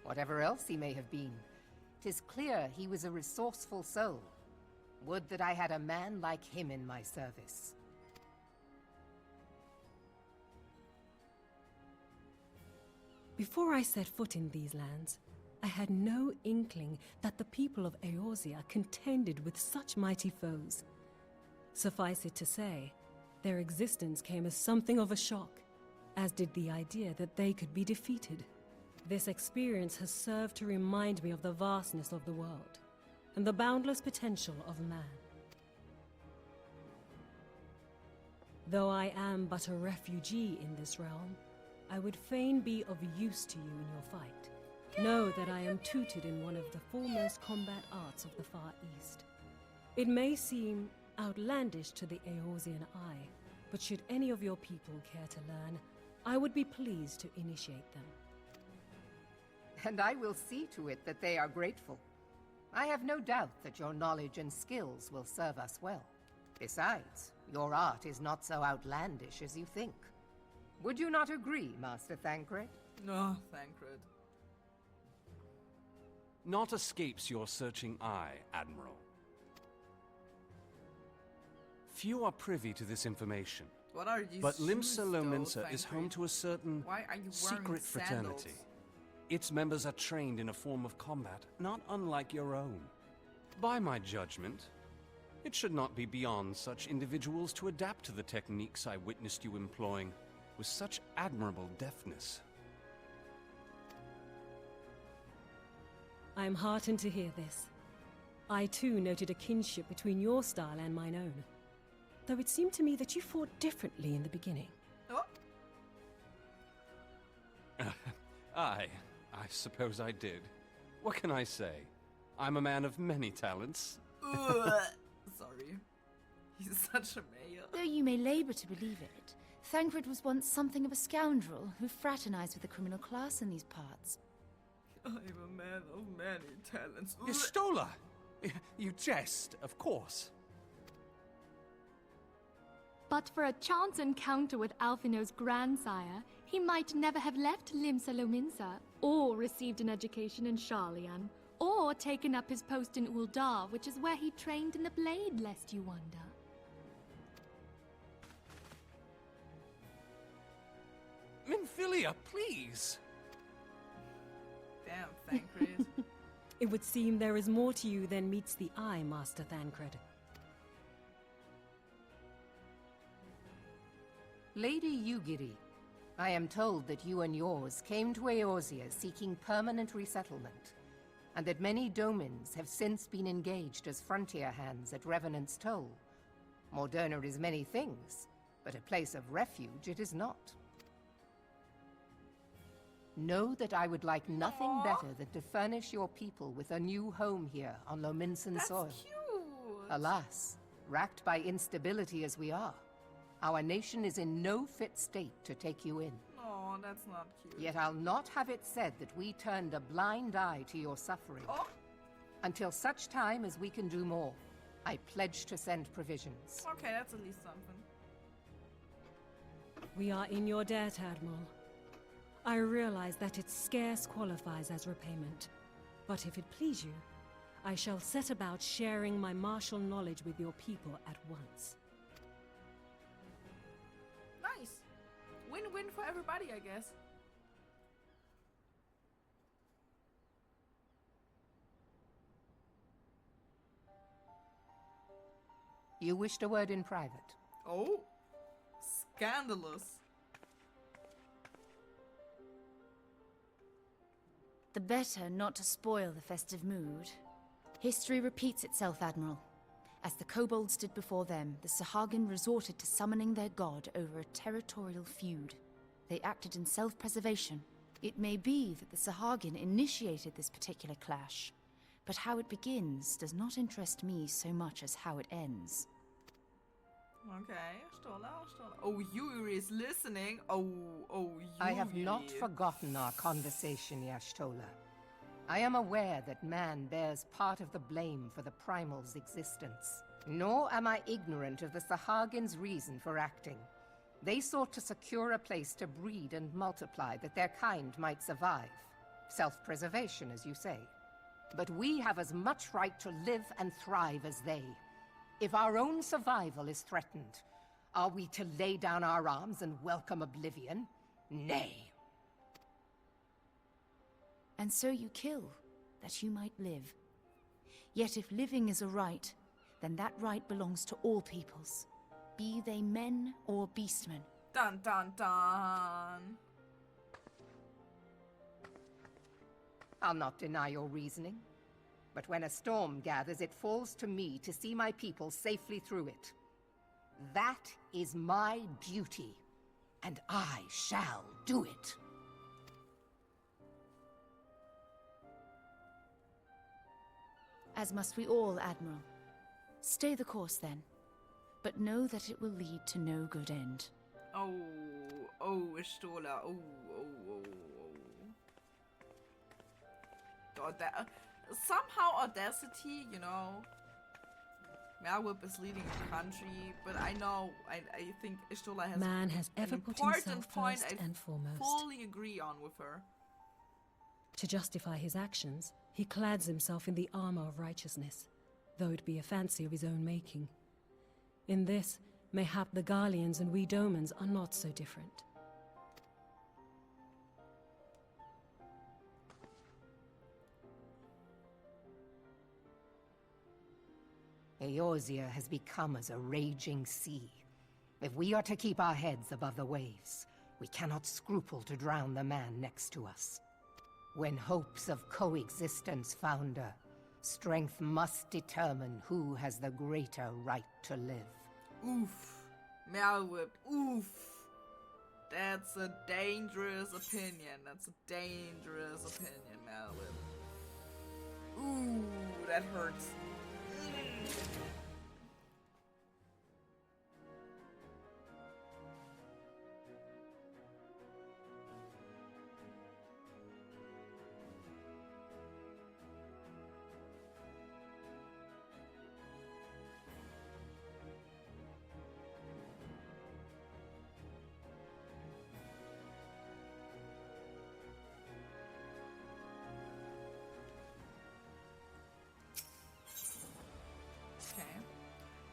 Whatever else he may have been, 'tis clear he was a resourceful soul. Would that I had a man like him in my service. Before I set foot in these lands, I had no inkling that the people of Eorzea contended with such mighty foes. Suffice it to say, their existence came as something of a shock, as did the idea that they could be defeated. This experience has served to remind me of the vastness of the world, and the boundless potential of man. Though I am but a refugee in this realm, I would fain be of use to you in your fight. Know that I am tutored in one of the foremost combat arts of the Far East. It may seem outlandish to the Eorzean eye, but should any of your people care to learn, I would be pleased to initiate them. And I will see to it that they are grateful. I have no doubt that your knowledge and skills will serve us well. Besides, your art is not so outlandish as you think. Would you not agree, Master Thancred? No, Thancred. Naught escapes your searching eye, Admiral. Few are privy to this information. What are these But shoes, Limsa though, Lominsa is home Thancred? to a certain Why are you wearing secret fraternity. sandals? Its members are trained in a form of combat not unlike your own. By my judgment, it should not be beyond such individuals to adapt to the techniques I witnessed you employing with such admirable deftness. I am heartened to hear this. I too noted a kinship between your style and mine own. Though it seemed to me that you fought differently in the beginning. Oh, I suppose I did. What can I say? I'm a man of many talents. ugh. Sorry. He's such a mayor. Though you may labor to believe it, Thancred was once something of a scoundrel who fraternized with the criminal class in these parts. I'm a man of many talents. Ugh. Y'shtola! You jest, of course. But for a chance encounter with Alphino's grandsire, he might never have left Limsa Lominsa, or received an education in Sharlayan, or taken up his post in Uldar, which is where he trained in the blade, lest you wonder. Minfilia, please! Damn, Thancred. It would seem there is more to you than meets the eye, Master Thancred. Lady Yugiri, I am told that you and yours came to Eorzea seeking permanent resettlement, and that many domins have since been engaged as frontier hands at Revenant's Toll. Moderna is many things, but a place of refuge it is not. Know that I would like nothing Aw. better than to furnish your people with a new home here on Lominsan That's soil. cute. Alas, racked by instability as we are, our nation is in no fit state to take you in. No, that's not cute. Yet I'll not have it said that we turned a blind eye to your suffering. Oh, Until such time as we can do more, I pledge to send provisions. okay, that's at least something. We are in your debt, Admiral. I realize that it scarce qualifies as repayment. But if it please you, I shall set about sharing my martial knowledge with your people at once. Nice. Win-win for everybody, I guess. You wished a word in private. Oh, scandalous. The better not to spoil the festive mood. History repeats itself, Admiral. As the kobolds did before them, the Sahagin resorted to summoning their god over a territorial feud. They acted in self-preservation. It may be that the Sahagin initiated this particular clash, but how it begins does not interest me so much as how it ends. Okay, Stola. Oh, Yuri is listening. Oh, Yuri. I have not forgotten our conversation, Y'shtola. I am aware that man bears part of the blame for the Primal's existence. Nor am I ignorant of the Sahagin's reason for acting. They sought to secure a place to breed and multiply that their kind might survive. Self-preservation, as you say. But we have as much right to live and thrive as they. If our own survival is threatened, are we to lay down our arms and welcome oblivion? Nay. And so you kill, that you might live. Yet if living is a right, then that right belongs to all peoples, be they men or beastmen. Dun dun dun. I'll not deny your reasoning. But when a storm gathers, it falls to me to see my people safely through it. That is my duty, and I shall do it. As must we all, Admiral. Stay the course, then. But know that it will lead to no good end. Oh, Stola. Oh. Somehow audacity, you know. Malwhip is leading the country, but I think Stola has Man has ever an put important himself point first I and foremost. fully agree on with her. To justify his actions, he clads himself in the armor of righteousness, though it be a fancy of his own making. In this, mayhap the Garleans and we Domans are not so different. Eorzea has become as a raging sea. If we are to keep our heads above the waves, we cannot scruple to drown the man next to us. When hopes of coexistence founder, strength must determine who has the greater right to live. Oof. Malwhip. Oof. That's a dangerous opinion. That's a dangerous opinion, Malwhip. Ooh, that hurts.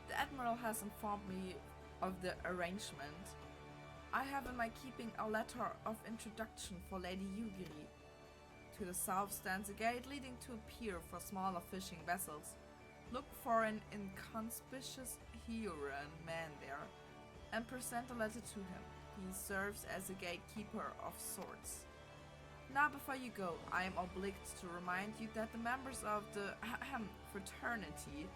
The Admiral has informed me of the arrangement. I have in my keeping a letter of introduction for Lady Yugiri. To the south stands a gate leading to a pier for smaller fishing vessels. Look for an inconspicuous Huron man there, and present a letter to him. He serves as a gatekeeper of sorts. Now before you go, I am obliged to remind you that the members of the fraternity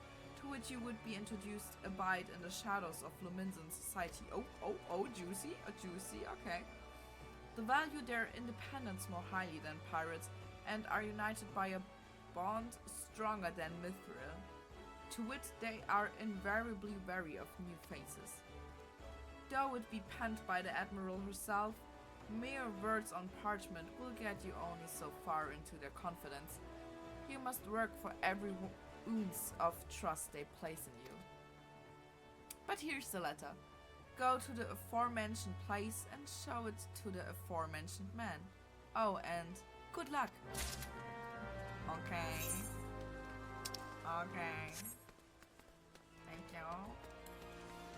to which you would be introduced abide in the shadows of Luminsan society. Oh, juicy, okay. They value their independence more highly than pirates and are united by a bond stronger than Mithril. To wit, they are invariably wary of new faces. Though it be penned by the Admiral herself, mere words on parchment will get you only so far into their confidence. You must work for every ounce of trust they place in you. But here's the letter. Go to the aforementioned place and show it to the aforementioned man. Oh, and good luck. Okay. Thank you.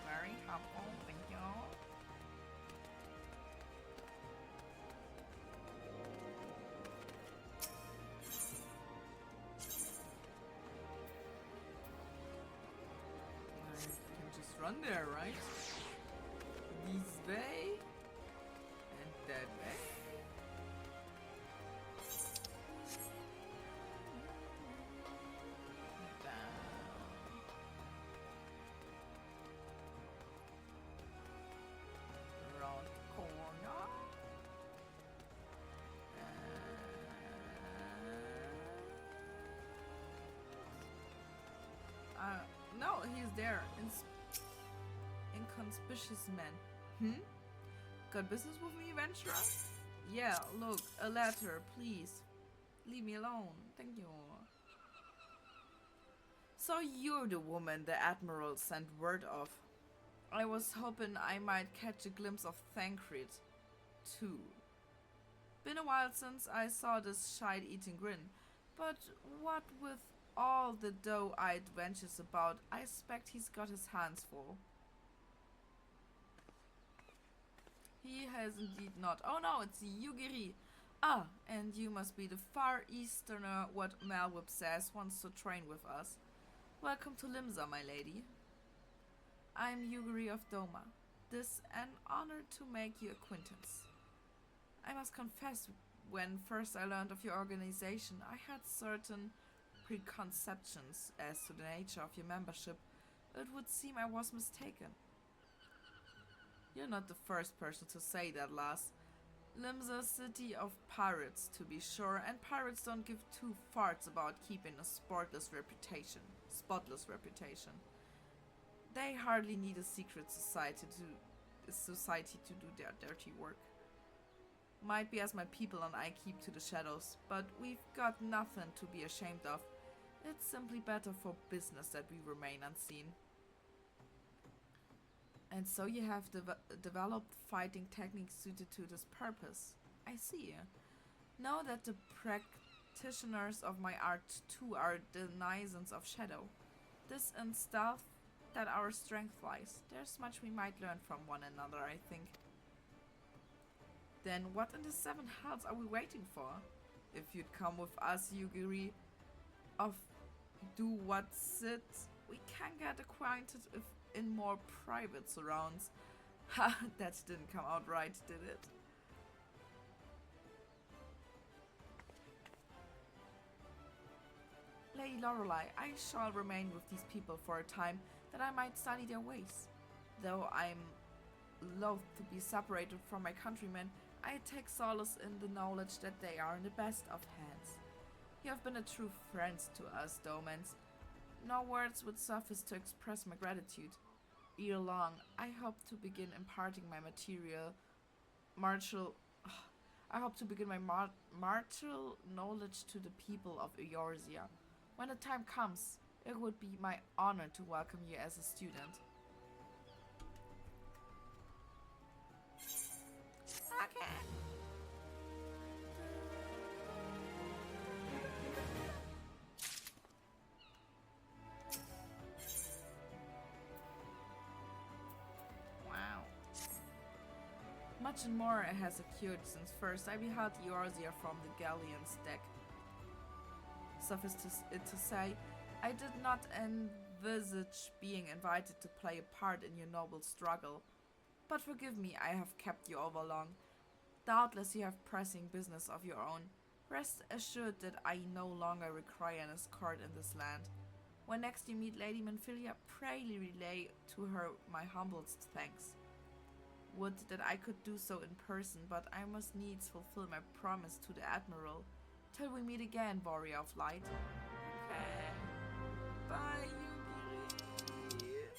Very helpful. Thank you. Run there, right? This way and that way. Down. Around the corner. No, he's there. Inconspicuous man. Got business with me, adventurer? Yeah, look, a letter, please. Leave me alone. Thank you. So you're the woman the Admiral sent word of. I was hoping I might catch a glimpse of Thancred, too. Been a while since I saw this shite-eating grin, but what with all the doe-eyed ventures about, I expect he's got his hands full. He has indeed not. Oh no, it's Yugiri. Ah, and you must be the Far Easterner what Malwhip says wants to train with us. Welcome to Limsa, my lady. I'm Yugiri of Doma. 'Tis an honor to make your acquaintance. I must confess, when first I learned of your organization, I had certain preconceptions as to the nature of your membership. It would seem I was mistaken. You're not the first person to say that, lass. Limsa's city of pirates, to be sure, and pirates don't give two farts about keeping a spotless reputation. They hardly need a secret society to do their dirty work. Might be as my people and I keep to the shadows, but we've got nothing to be ashamed of. It's simply better for business that we remain unseen. And so you have developed fighting techniques suited to this purpose. I see. Know that the practitioners of my art too are denizens of shadow. This and stealth that our strength lies. There's much we might learn from one another, I think. Then what in the seven hells are we waiting for? If you'd come with us, Yugiri, of do what's it, we can get acquainted with in more private surrounds. Ha, that didn't come out right, did it? Lady Loreley, I shall remain with these people for a time, that I might study their ways. Though I'm loath to be separated from my countrymen, I take solace in the knowledge that they are in the best of hands. You have been a true friend to us, Domans. No words would suffice to express my gratitude. Ere long, I hope to begin imparting my martial knowledge to the people of Eorzea. When the time comes, it would be my honor to welcome you as a student. Okay. Wow. Much and more has occurred since first I beheld Eorzea from the galleon's deck. Suffice it to say, I did not envisage being invited to play a part in your noble struggle. But forgive me, I have kept you over long. Doubtless you have pressing business of your own. Rest assured that I no longer require an escort in this land. When next you meet Lady Manfilia, pray relay to her my humblest thanks. Would that I could do so in person, but I must needs fulfill my promise to the Admiral. Till we meet again, Warrior of Light. Okay. Bye, Yugiri.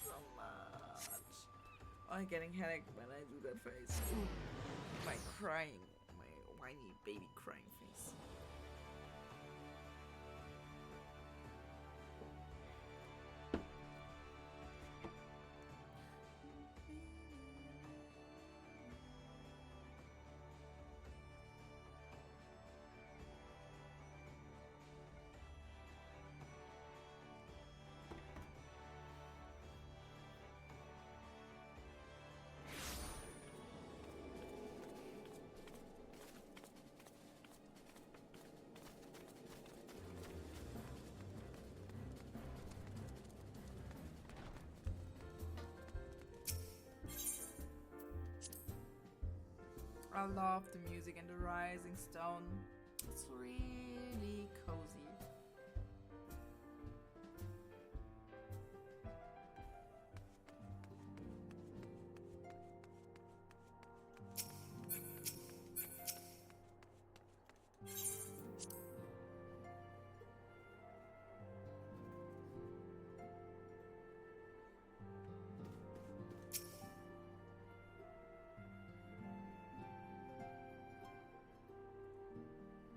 So much. I'm getting headache when I do that face. Ooh. My crying, my whiny baby crying face. I love the music and the rising stone. It's really cozy.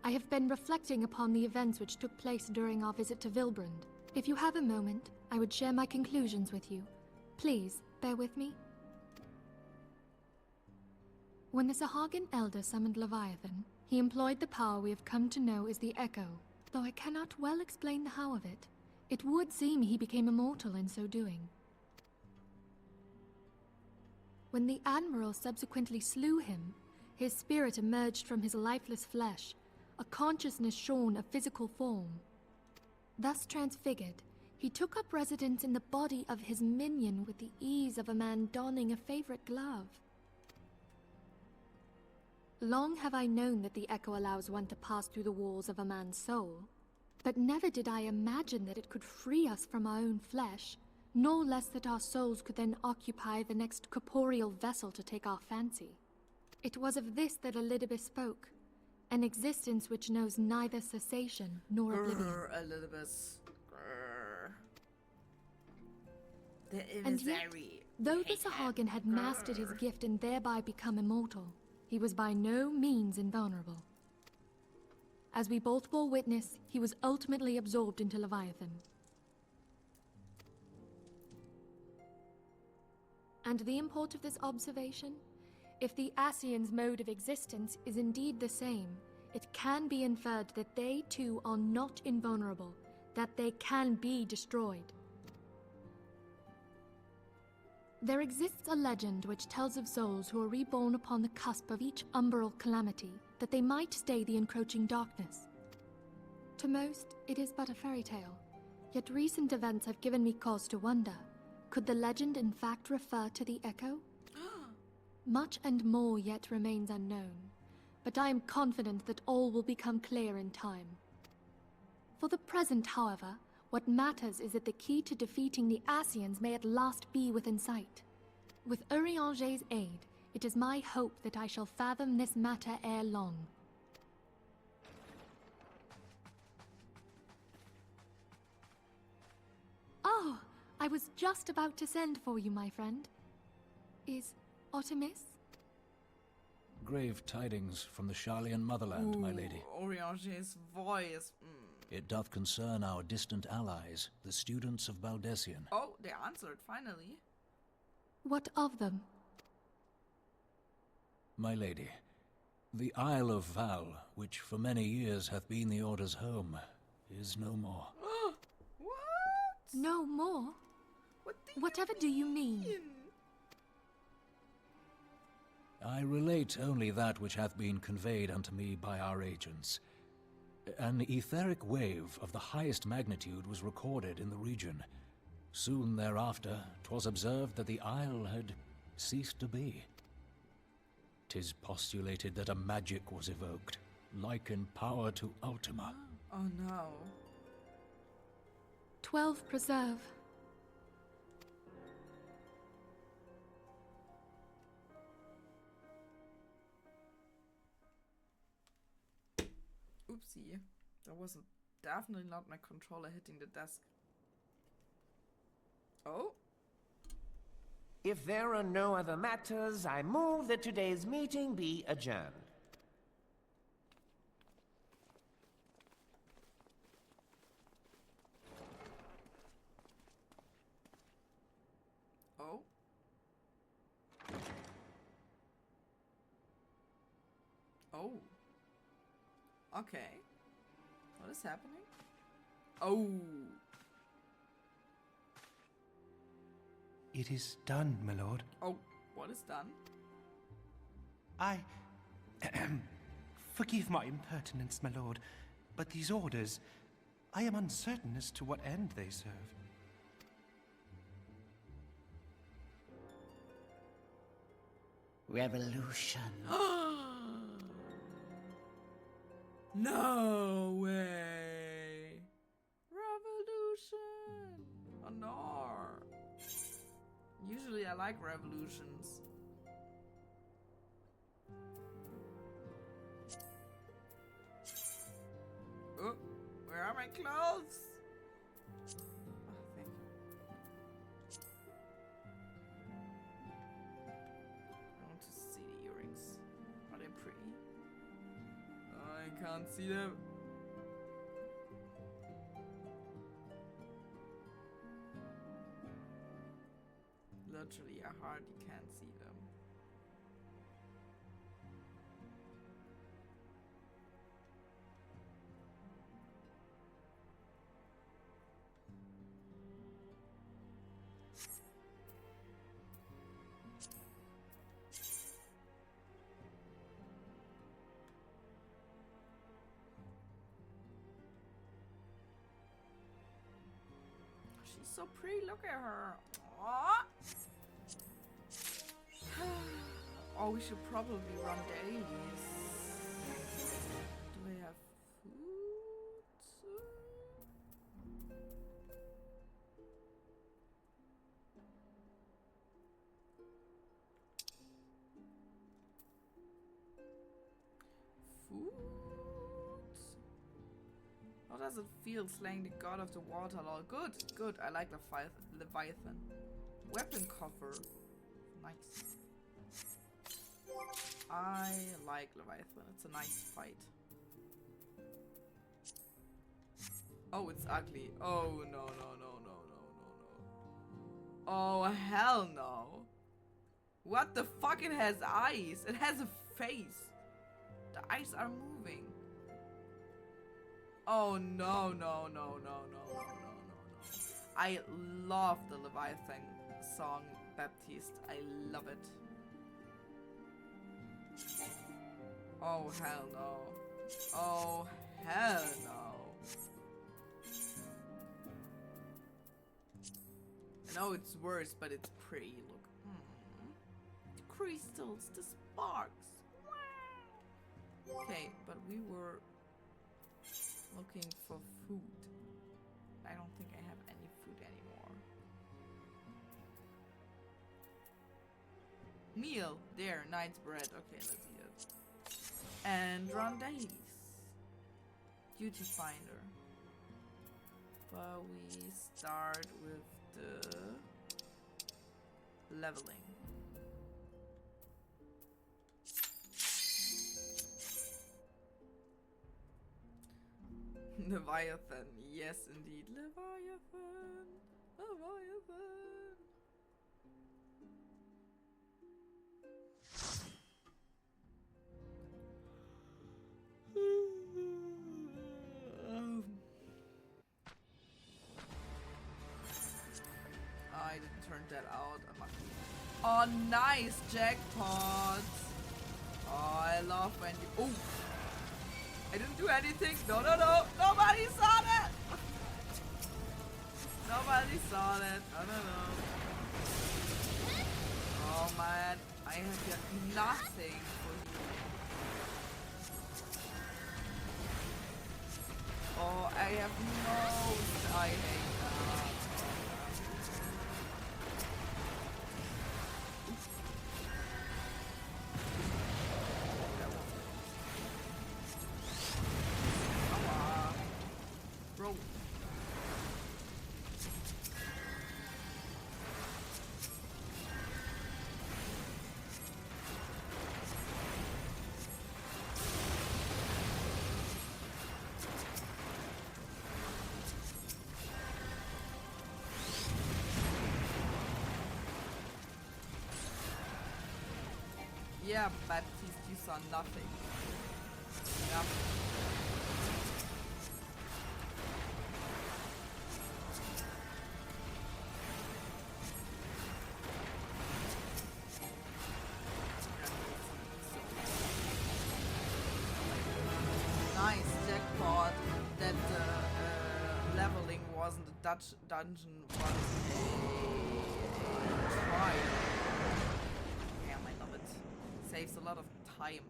I have been reflecting upon the events which took place during our visit to Vilbrand. If you have a moment, I would share my conclusions with you. Please, bear with me. When the Sahagin Elder summoned Leviathan, he employed the power we have come to know as the Echo. Though I cannot well explain the how of it, it would seem he became immortal in so doing. When the Admiral subsequently slew him, his spirit emerged from his lifeless flesh, a consciousness shorn of physical form. Thus transfigured, he took up residence in the body of his minion with the ease of a man donning a favorite glove. Long have I known that the Echo allows one to pass through the walls of a man's soul, But never did I imagine that it could free us from our own flesh, nor less that our souls could then occupy the next corporeal vessel to take our fancy. It was of this that Elidibus spoke, an existence which knows neither cessation nor oblivion. Elidibus. The And yet, emissary. though the Sahagin had mastered his gift and thereby become immortal, he was by no means invulnerable. As we both bore witness, he was ultimately absorbed into Leviathan. And the import of this observation? If the Ascians' mode of existence is indeed the same, it can be inferred that they too are not invulnerable, that they can be destroyed. There exists a legend which tells of souls who are reborn upon the cusp of each umbral calamity, that they might stay the encroaching darkness. To most, it is but a fairy tale, yet recent events have given me cause to wonder, could the legend in fact refer to the Echo? Much and more yet remains unknown, but I am confident that all will become clear in time. For the present, however, what matters is that the key to defeating the Ascians may at last be within sight. With Urianger's aid, it is my hope that I shall fathom this matter ere long. Oh, I was just about to send for you, my friend. Is Artemis? Grave tidings from the Sharlayan motherland, my lady. Urianger's voice. It doth concern our distant allies, the students of Baldessian. Oh, they answered, finally. What of them? My lady, the Isle of Val, which for many years hath been the Order's home, is no more. What? No more? Whatever do you mean? I relate only that which hath been conveyed unto me by our agents. An etheric wave of the highest magnitude was recorded in the region. Soon thereafter, 'twas observed that the isle had ceased to be. 'Tis postulated that a magic was evoked, like in power to Ultima. Oh no. 12 preserve. Oopsie. That wasn't definitely not my controller hitting the desk. Oh? If there are no other matters, I move that today's meeting be adjourned. Oh? Oh. Okay. What is happening? Oh. It is done, my lord. Oh, what is done? I... Forgive my impertinence, my lord, but these orders, I am uncertain as to what end they serve. Revolution. No way! Revolution! Oh no! Usually I like revolutions. Oh, where are my clothes? Oh, thank you. I want to see the earrings. Are they pretty? Oh, I can't see them. Literally a heart, you can't see them. She's so pretty, look at her. Aww. Oh, we should probably run dailies. Do I have food? does it feel slaying the god of the water? Lol. Good, good. I like Leviathan. Weapon cover. Nice. I like Leviathan. It's a nice fight. Oh, it's ugly. Oh, no, no, no, no, no, no, no. Oh, hell no. What the fuck? It has eyes. It has a face. The eyes are moving. Oh, no, no, no, no, no, no, no, no, no. I love the Leviathan song, Baptiste. I love it. Oh, hell no. Oh, hell no. I know it's worse, but it's pretty. Look. The crystals, the sparks. Wow. Okay, but we were looking for food. I don't think I have any food anymore. Meal. There, night's bread. Okay, let's eat it. And Rondays. Duty finder. But we start with the leveling. Leviathan, yes indeed. Leviathan! Leviathan! I didn't turn that out. Oh, nice jackpot! Oh, I love when you. Oh! I didn't do anything. No, no, no! Nobody saw that! Nobody saw that. No, no, no. Oh man, I have got nothing for you. Oh, I have no. I hate that. Bro. Yeah, Baptiste, you saw nothing. Nothing. Nice jackpot that the leveling wasn't a dungeon, but a trial. Damn, I love it. Saves a lot of time.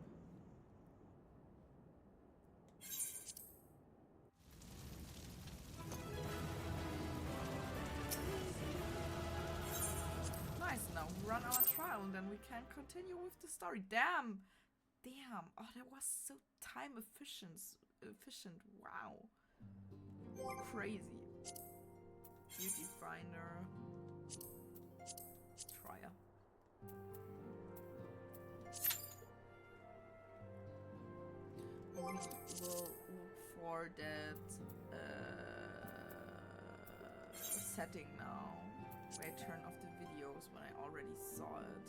Nice, now run our trial and then we can continue with the story. Damn! Damn! Oh, that was so time efficient. Wow. Crazy. Beauty finder. Trial. We will look for that setting now. Where I turn off the videos when I already saw it.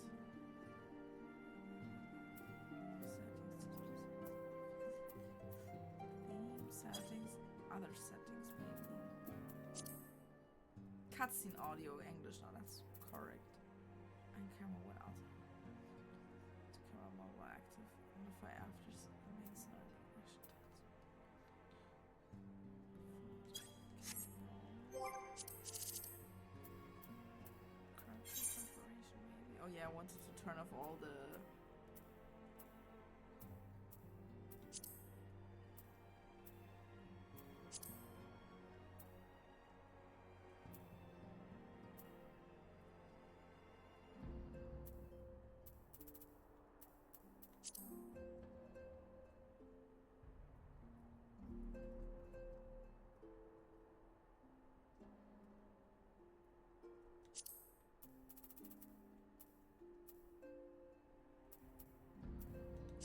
Settings, other settings maybe. Cutscene audio English, no, that's correct. And camera what else? The camera mobile active. Modify after remains no question current configuration maybe. Oh yeah, I wanted to turn off all the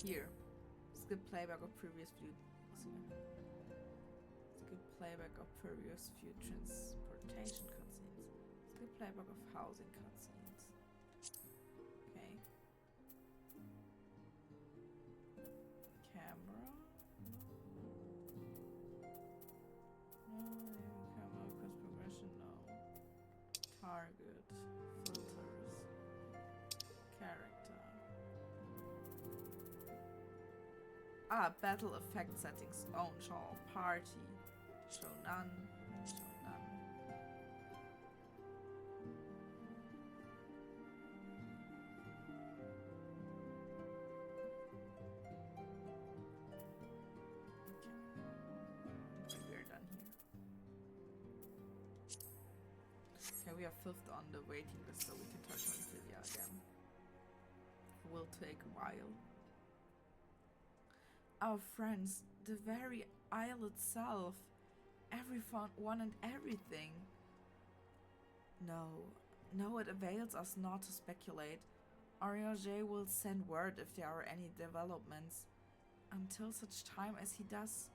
Here. Skip playback of previous view. Skip playback of previous view transportation cutscenes. Skip playback of housing cutscenes. Okay. Camera. No, camera, quest progression, no. Target. Filters. Character. Battle effect settings. Own show. Party. Show none. Show none. Okay, we're done here. Okay, we are 5th on the waiting list, so we can touch on Ophelia again. It will take a while. Our friends, the very isle itself, everyone and everything. No, it avails us not to speculate. Ariage will send word if there are any developments. Until such time as he does,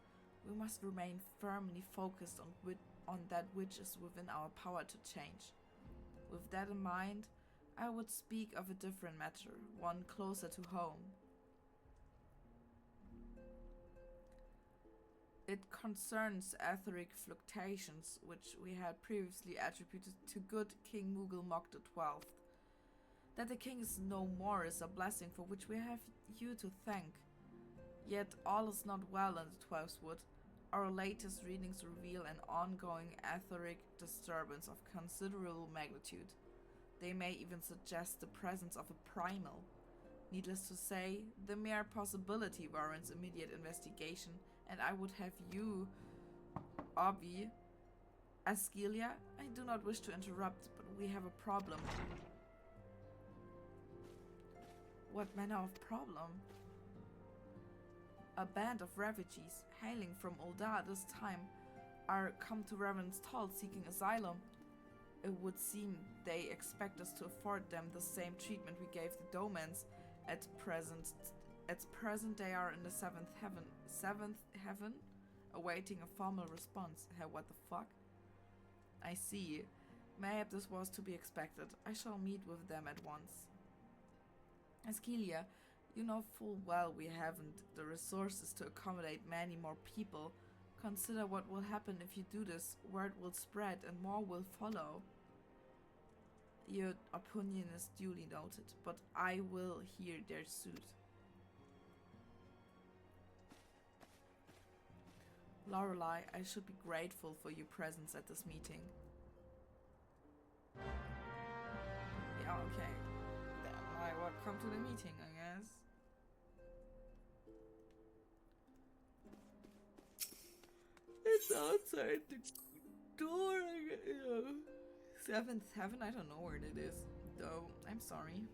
we must remain firmly focused on that which is within our power to change. With that in mind, I would speak of a different matter, one closer to home. It concerns etheric fluctuations, which we had previously attributed to good King Mughal XII. That the king is no more is a blessing for which we have you to thank. Yet all is not well in the 12th Wood. Our latest readings reveal an ongoing etheric disturbance of considerable magnitude. They may even suggest the presence of a primal. Needless to say, the mere possibility warrants immediate investigation, and I would have you, Obi, Askelia, I do not wish to interrupt, but we have a problem. What manner of problem? A band of refugees, hailing from Ul'dah this time, are come to Revan's Toll seeking asylum. It would seem they expect us to afford them the same treatment we gave the Domans. At present they are in the seventh heaven, awaiting a formal response. Hey, what the fuck? I see. Mayhap this was to be expected. I shall meet with them at once. Askelia, you know full well we haven't the resources to accommodate many more people. Consider what will happen if you do this. Word will spread and more will follow. Your opinion is duly noted, but I will hear their suit. Loreley, I should be grateful for your presence at this meeting. Yeah, okay. Then I welcome to the meeting, I guess. It's outside the door, I guess. 7th heaven? I don't know where it is, though. I'm sorry.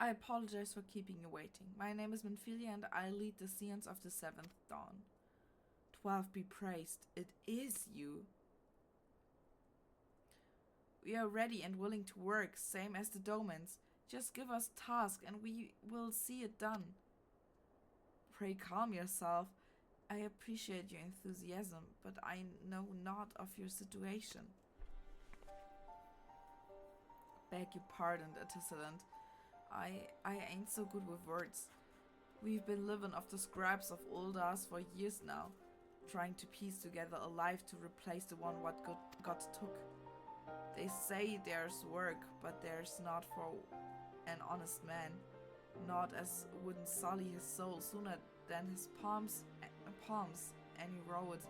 I apologize for keeping you waiting. My name is Minfilia and I lead the Scions of the 7th Dawn. 12 be praised, it is you. We are ready and willing to work, same as the Domans. Just give us task and we will see it done. Pray calm yourself. I appreciate your enthusiasm, but I know not of your situation. Beg your pardon, Attestant. I ain't so good with words. We've been living off the scraps of Ul'dah for years now. trying to piece together a life to replace the one what God took. They say there's work, but there's not for an honest man. Not as wouldn't sully his soul sooner than his palms, and he wrote.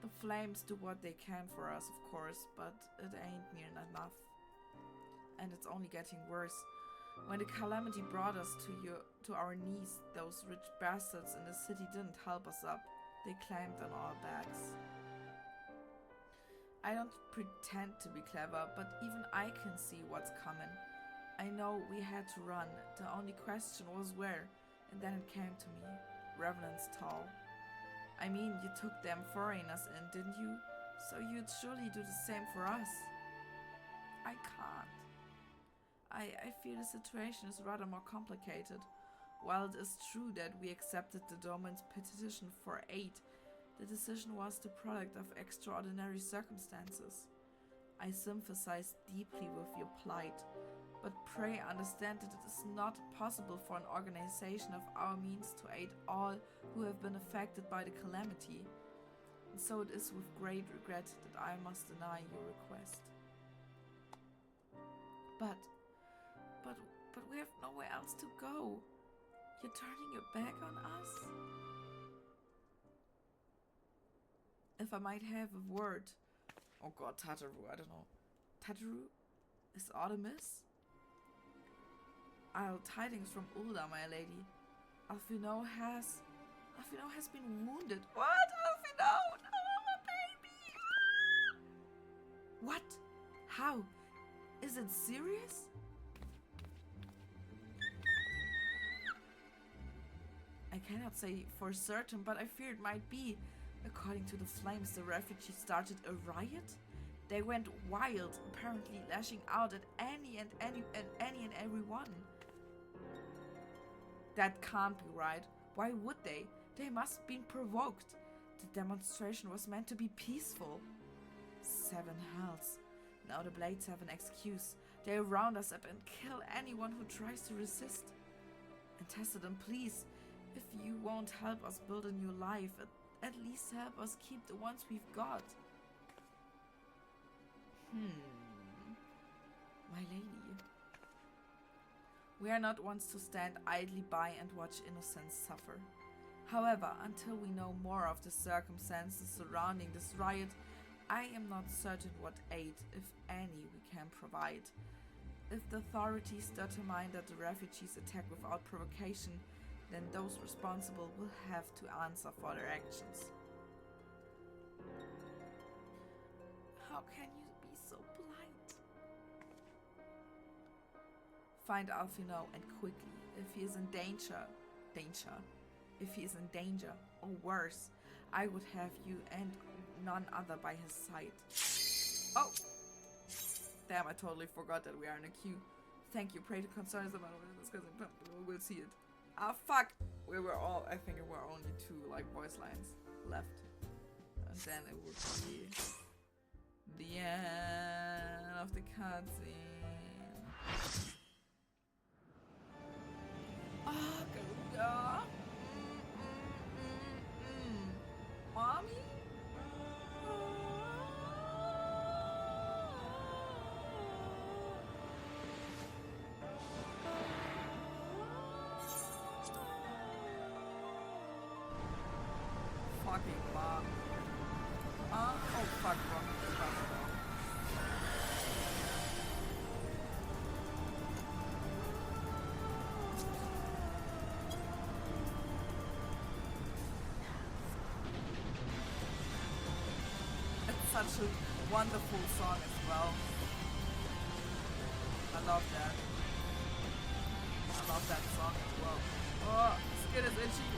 The flames do what they can for us, of course, but it ain't near enough. And it's only getting worse. When the calamity brought us to our knees, those rich bastards in the city didn't help us up. They clamped on our backs. I don't pretend to be clever, but even I can see what's coming. I know we had to run. The only question was where, and then it came to me. Revenant's Tall. I mean, you took them foreigners in, didn't you? So you'd surely do the same for us. I can't. I fear the situation is rather more complicated. While it is true that we accepted the domain's petition for aid, the decision was the product of extraordinary circumstances. I sympathize deeply with your plight, but pray understand that it is not possible for an organization of our means to aid all who have been affected by the calamity. And so it is with great regret that I must deny your request. But we have nowhere else to go. You're turning your back on us? If I might have a word. Oh god, Tataru, I don't know. Tataru? Is Artemis? I'll tidings from Ulda, my lady. Alfino has been wounded. What? Alfino! No, my baby! What? How? Is it serious? I cannot say for certain, but I fear it might be. According to the flames, the refugees started a riot. They went wild, apparently lashing out at any and everyone. That can't be right. Why would they? They must have been provoked. The demonstration was meant to be peaceful. 7 hells. Now the Blades have an excuse. They round us up and kill anyone who tries to resist. And Tessodon, please, if you won't help us build a new life, at least help us keep the ones we've got. My lady. We are not ones to stand idly by and watch innocents suffer. However, until we know more of the circumstances surrounding this riot, I am not certain what aid, if any, we can provide. If the authorities determine that the refugees attack without provocation, then those responsible will have to answer for their actions. How can you be so blind? Find Alfino and quickly. If he is in danger, if he is in danger, or worse, I would have you and none other by his side. Oh! Damn, I totally forgot that we are in a queue. Thank you, pray to concern us about it, we'll see it. Ah, fuck! I think it were only 2, like, voice lines left. And then it would be the end of the cutscene. Ah, Garuda! Mommy? Fucking mom. Oh fuck, wrong. It's such a wonderful song as well. I love that. I love that song as well. Oh, skin is itchy.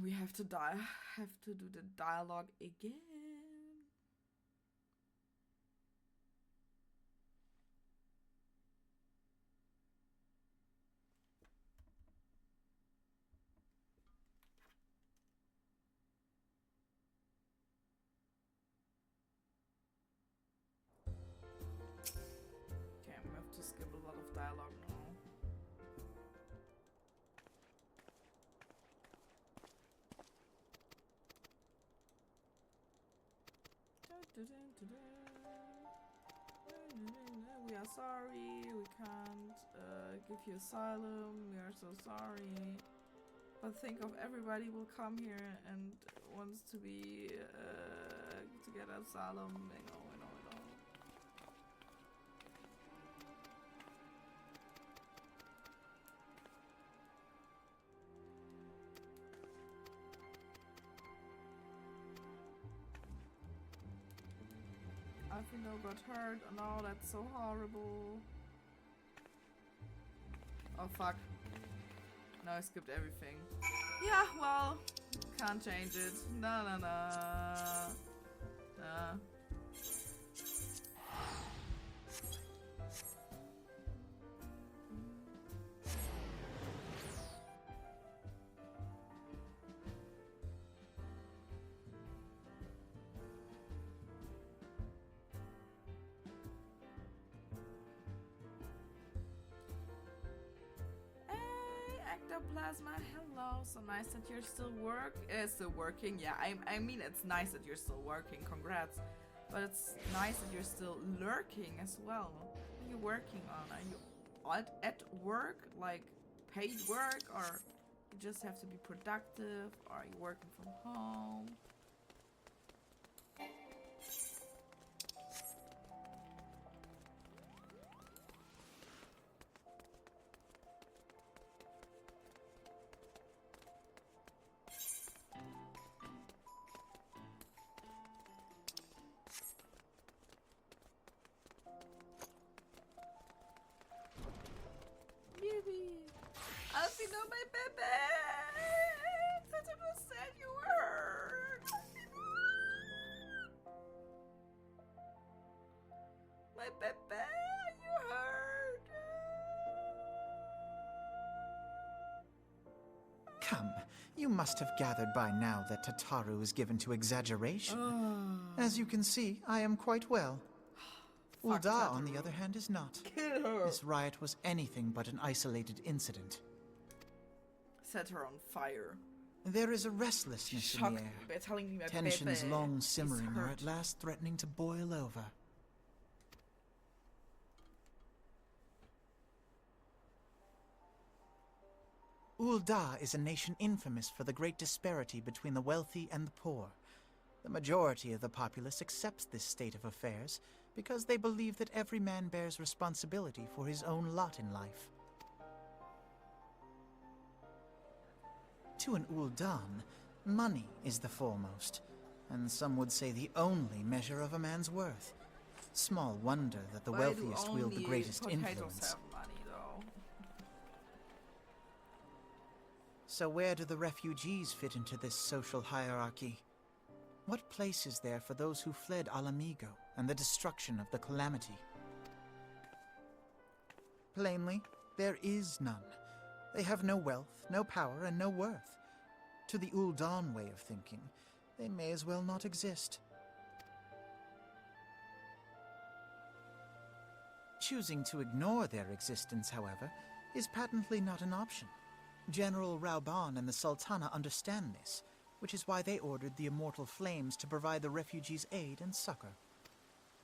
we have to do the dialogue again. Okay, I'm gonna have to skip a lot of dialogue now. We are sorry, we can't give you asylum, we are so sorry. But think of everybody will come here and wants to be to get asylum, you know. Alfino got hurt. Oh no, that's so horrible. Oh fuck. No, I skipped everything. Yeah, well, can't change it. Nah. Ectoplasma, hello. So nice that you're still working. Yeah, I mean it's nice that you're still working. Congrats. But it's nice that you're still lurking as well. What are you working on? Are you at work, like paid work, or you just have to be productive? Or are you working from home? Alfino, my baby! Such a sad you hurt! My baby, you hurt! Come, you must have gathered by now that Tataru is given to exaggeration. As you can see, I am quite well. Ul'dah, on the other hand, is not. Kill her! This riot was anything but an isolated incident. Set her on fire. There is a restlessness in the air. By telling me my Tensions baby long is simmering are hurt. at last threatening to boil over. Ul'dah is a nation infamous for the great disparity between the wealthy and the poor. The majority of the populace accepts this state of affairs because they believe that every man bears responsibility for his own lot in life. To an Ul'dan, money is the foremost, and some would say the only measure of a man's worth. Small wonder that the wealthiest wield the greatest influence. Have money, though. So where do the refugees fit into this social hierarchy? What place is there for those who fled Alamigo and the destruction of the Calamity? Plainly, there is none. They have no wealth, no power, and no worth. To the Ul'dan way of thinking, they may as well not exist. Choosing to ignore their existence, however, is patently not an option. General Rauban and the Sultana understand this, which is why they ordered the Immortal Flames to provide the refugees aid and succor.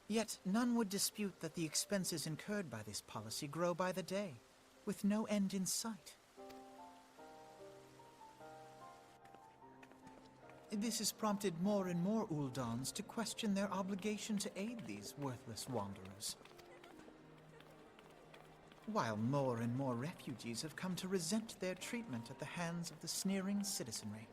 Yet none would dispute that the expenses incurred by this policy grow by the day, with no end in sight. This has prompted more and more Uldans to question their obligation to aid these worthless wanderers. While more and more refugees have come to resent their treatment at the hands of the sneering citizenry.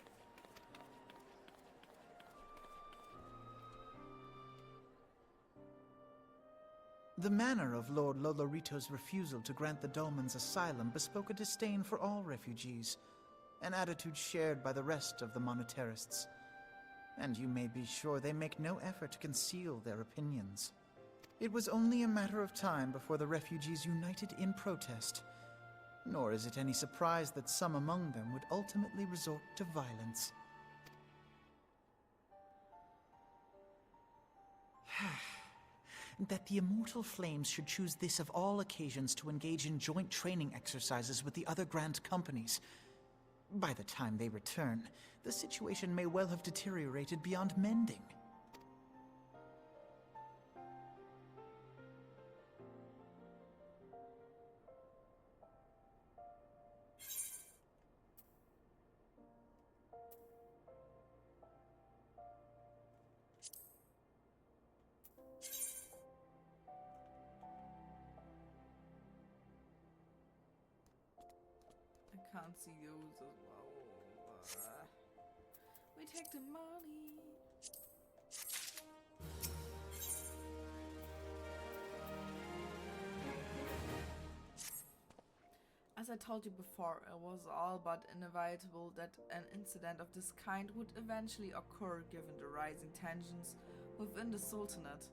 The manner of Lord Lolorito's refusal to grant the Dolmens asylum bespoke a disdain for all refugees. an attitude shared by the rest of the monetarists. And you may be sure they make no effort to conceal their opinions. It was only a matter of time before the refugees united in protest. Nor is it any surprise that some among them would ultimately resort to violence. That the Immortal Flames should choose this of all occasions to engage in joint training exercises with the other Grand Companies. By the time they return, the situation may well have deteriorated beyond mending. I can't see those as well. We take the money. As I told you before, it was all but inevitable that an incident of this kind would eventually occur given the rising tensions within the Sultanate.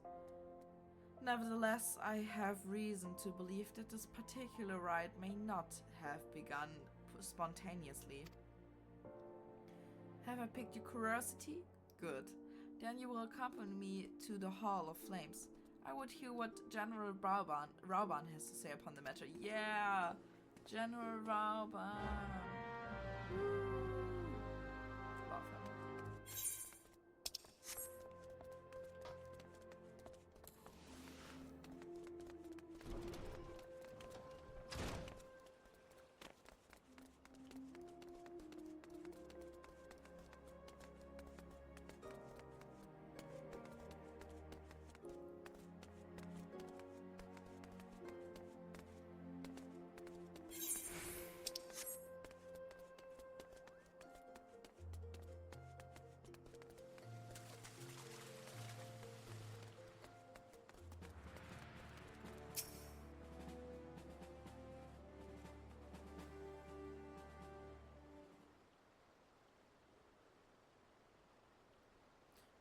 Nevertheless, I have reason to believe that this particular riot may not have begun spontaneously. Have I piqued your curiosity? Good. Then you will accompany me to the Hall of Flames. I would hear what General Rauban has to say upon the matter. Yeah! General Rauban! Woo! Love him.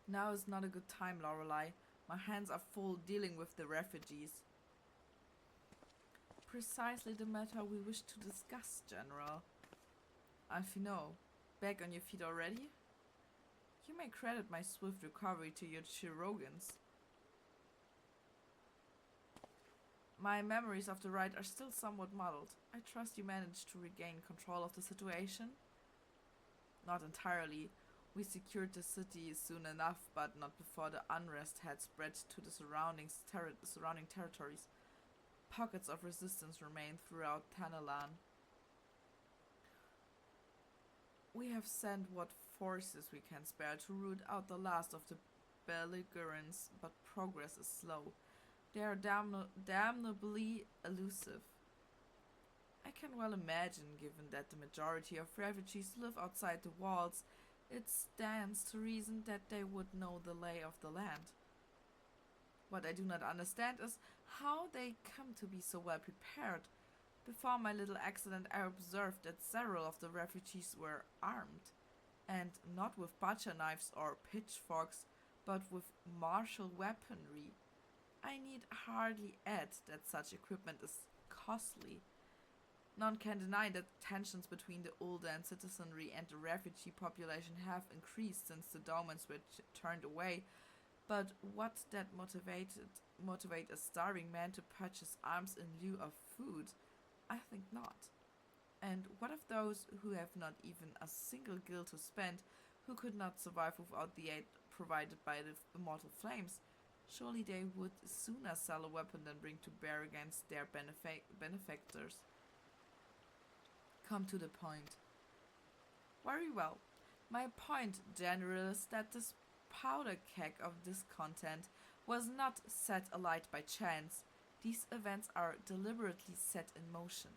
Now is not a good time, Loreley. My hands are full dealing with the refugees. Precisely the matter we wish to discuss, General. Alfino, back on your feet already? You may credit my swift recovery to your Chirogans. My memories of the riot are still somewhat muddled. I trust you managed to regain control of the situation? Not entirely. We secured the city soon enough, but not before the unrest had spread to the surrounding territories. Pockets of resistance remain throughout Tanalan. We have sent what forces we can spare to root out the last of the belligerents, but progress is slow. They are damnably elusive. I can well imagine, given that the majority of refugees live outside the walls, it stands to reason that they would know the lay of the land. What I do not understand is how they come to be so well prepared. Before my little accident, I observed that several of the refugees were armed, and not with butcher knives or pitchforks, but with martial weaponry. I need hardly add that such equipment is costly. None can deny that tensions between the Uldan citizenry and the refugee population have increased since the Domans were turned away, but what that motivate a starving man to purchase arms in lieu of food? I think not. And what of those who have not even a single gil to spend, who could not survive without the aid provided by the Immortal Flames? Surely they would sooner sell a weapon than bring to bear against their benefactors. Come to the point. Very well. My point, General, is that this powder keg of discontent was not set alight by chance. These events are deliberately set in motion.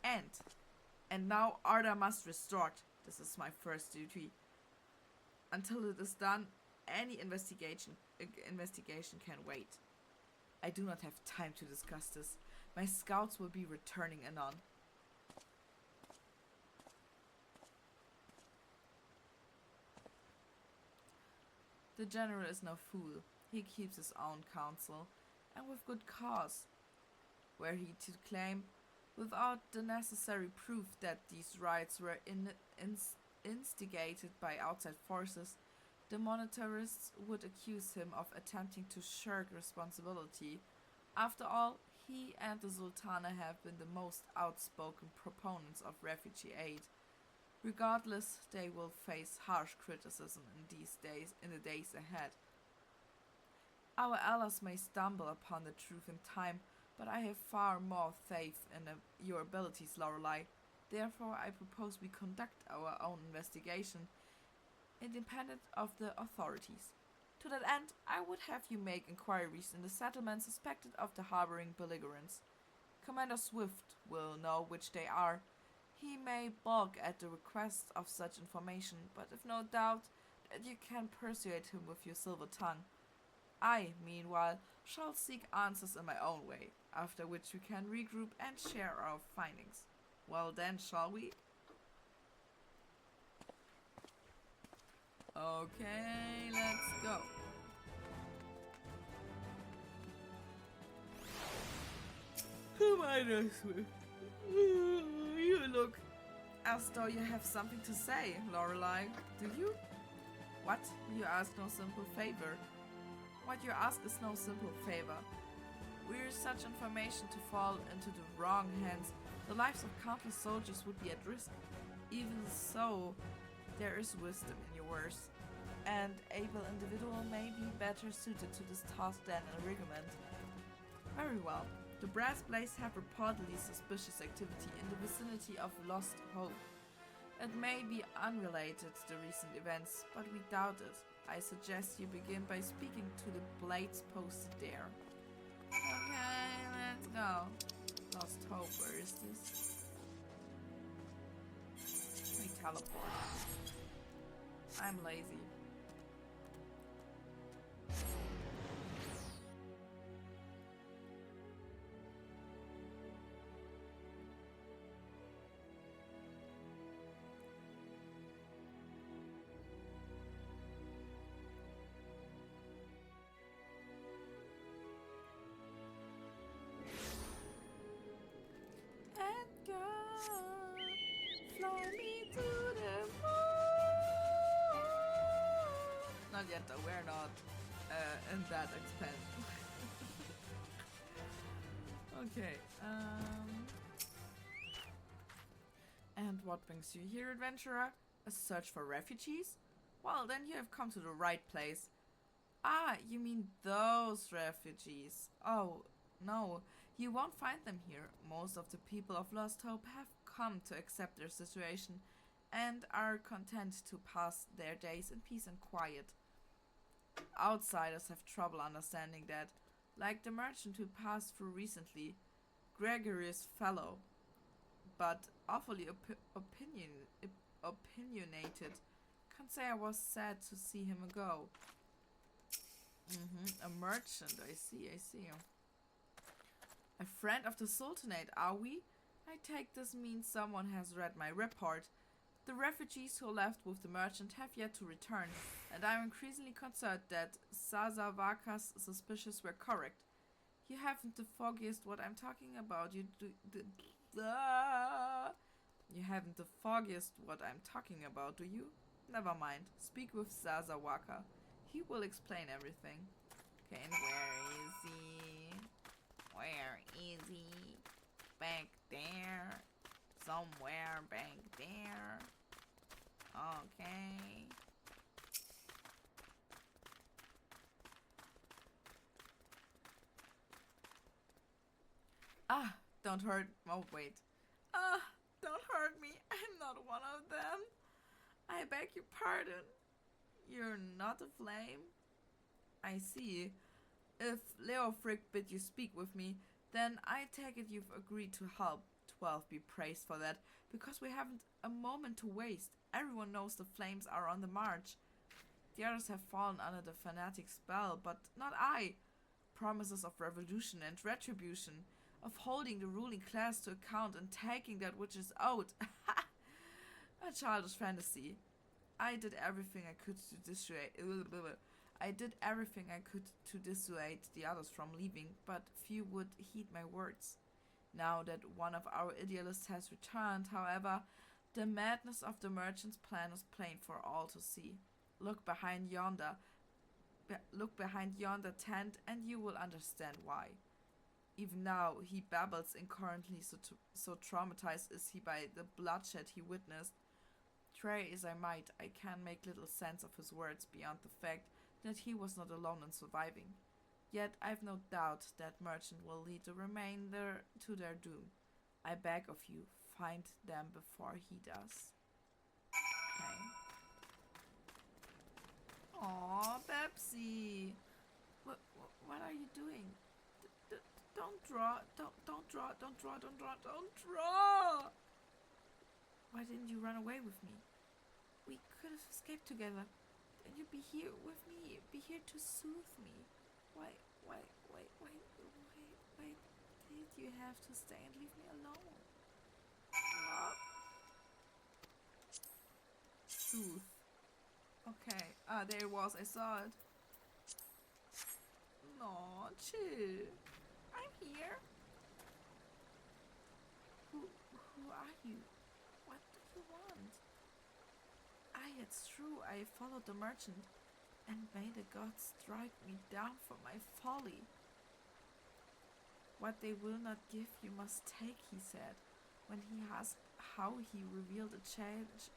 And now order must restore. This is my first duty. Until it is done, any investigation can wait. I do not have time to discuss this. My scouts will be returning anon. The general is no fool. He keeps his own counsel, and with good cause. Were he to claim, without the necessary proof, that these riots were instigated by outside forces, the monetarists would accuse him of attempting to shirk responsibility. After all, he and the Sultana have been the most outspoken proponents of refugee aid. Regardless, they will face harsh criticism in the days ahead. Our allies may stumble upon the truth in time, but I have far more faith in your abilities, Loreley. Therefore, I propose we conduct our own investigation, independent of the authorities. To that end, I would have you make inquiries in the settlements suspected of the harboring belligerents. Commander Swift will know which they are. He may balk at the request of such information, but if no doubt that you can persuade him with your silver tongue. I, meanwhile, shall seek answers in my own way, after which we can regroup and share our findings. Well then, shall we? Okay, let's go. Commander Swift, you look as though you have something to say, Loreley. Do you? What? You ask no simple favor. What you ask is no simple favor. Were such information to fall into the wrong hands, the lives of countless soldiers would be at risk. Even so, there is wisdom in your words. An able individual may be better suited to this task than a regiment. Very well. The Brass Blaze have reportedly suspicious activity in the vicinity of Lost Hope. It may be unrelated to the recent events, but we doubt it. I suggest you begin by speaking to the blades posted there. Okay, let's go. Lost Hope, where is this? We teleport. I'm lazy. Not yet though, we're not in that extent. Okay, and what brings you here, adventurer? A search for refugees? Well, then you have come to the right place. Ah, you mean those refugees. Oh, no, you won't find them here. Most of the people of Lost Hope have come to accept their situation and are content to pass their days in peace and quiet. Outsiders have trouble understanding that, like the merchant who passed through recently, gregarious fellow, but awfully opinionated. Can't say I was sad to see him go. A merchant, I see. A friend of the Sultanate, are we? I take this means someone has read my report. The refugees who left with the merchant have yet to return, and I'm increasingly concerned that Sazavaka's suspicions were correct. You haven't the foggiest what I'm talking about. You haven't the foggiest what I'm talking about, do you? Never mind. Speak with Sazawaka. He will explain everything. Okay, and where is he? Where is he? Back there. Somewhere back there. Okay. Ah, don't hurt. Oh, wait. Ah, don't hurt me. I'm not one of them. I beg your pardon. You're not a flame? I see. If Leofric bid you speak with me, then I take it you've agreed to help. 12 be praised for that, because we haven't a moment to waste. Everyone knows the flames are on the march. The others have fallen under the fanatic spell, but not I. Promises of revolution and retribution, of holding the ruling class to account and taking that which is owed. A childish fantasy. I did everything I could to dissuade. I did everything I could to dissuade the others from leaving, but few would heed my words. Now that one of our idealists has returned, however, the madness of the merchant's plan is plain for all to see. Look behind yonder tent, and you will understand why. Even now, he babbles incoherently, so traumatized is he by the bloodshed he witnessed. Try as I might, I can make little sense of his words beyond the fact that he was not alone in surviving. Yet I've no doubt that merchant will lead the remainder to their doom. I beg of you, find them before he does. Okay. Aw, Pepsi! What are you doing? Don't draw! Don't draw! Why didn't you run away with me? We could have escaped together. And you'd be here with me, be here to soothe me. Why did you have to stay and leave me alone? Soothe. Okay. Ah, there it was. I saw it. No, chill. I'm here. Who are you? What do you want? It's true. I followed the merchant, and may the gods strike me down for my folly. What they will not give you must take, he said, when he asked how he revealed a charge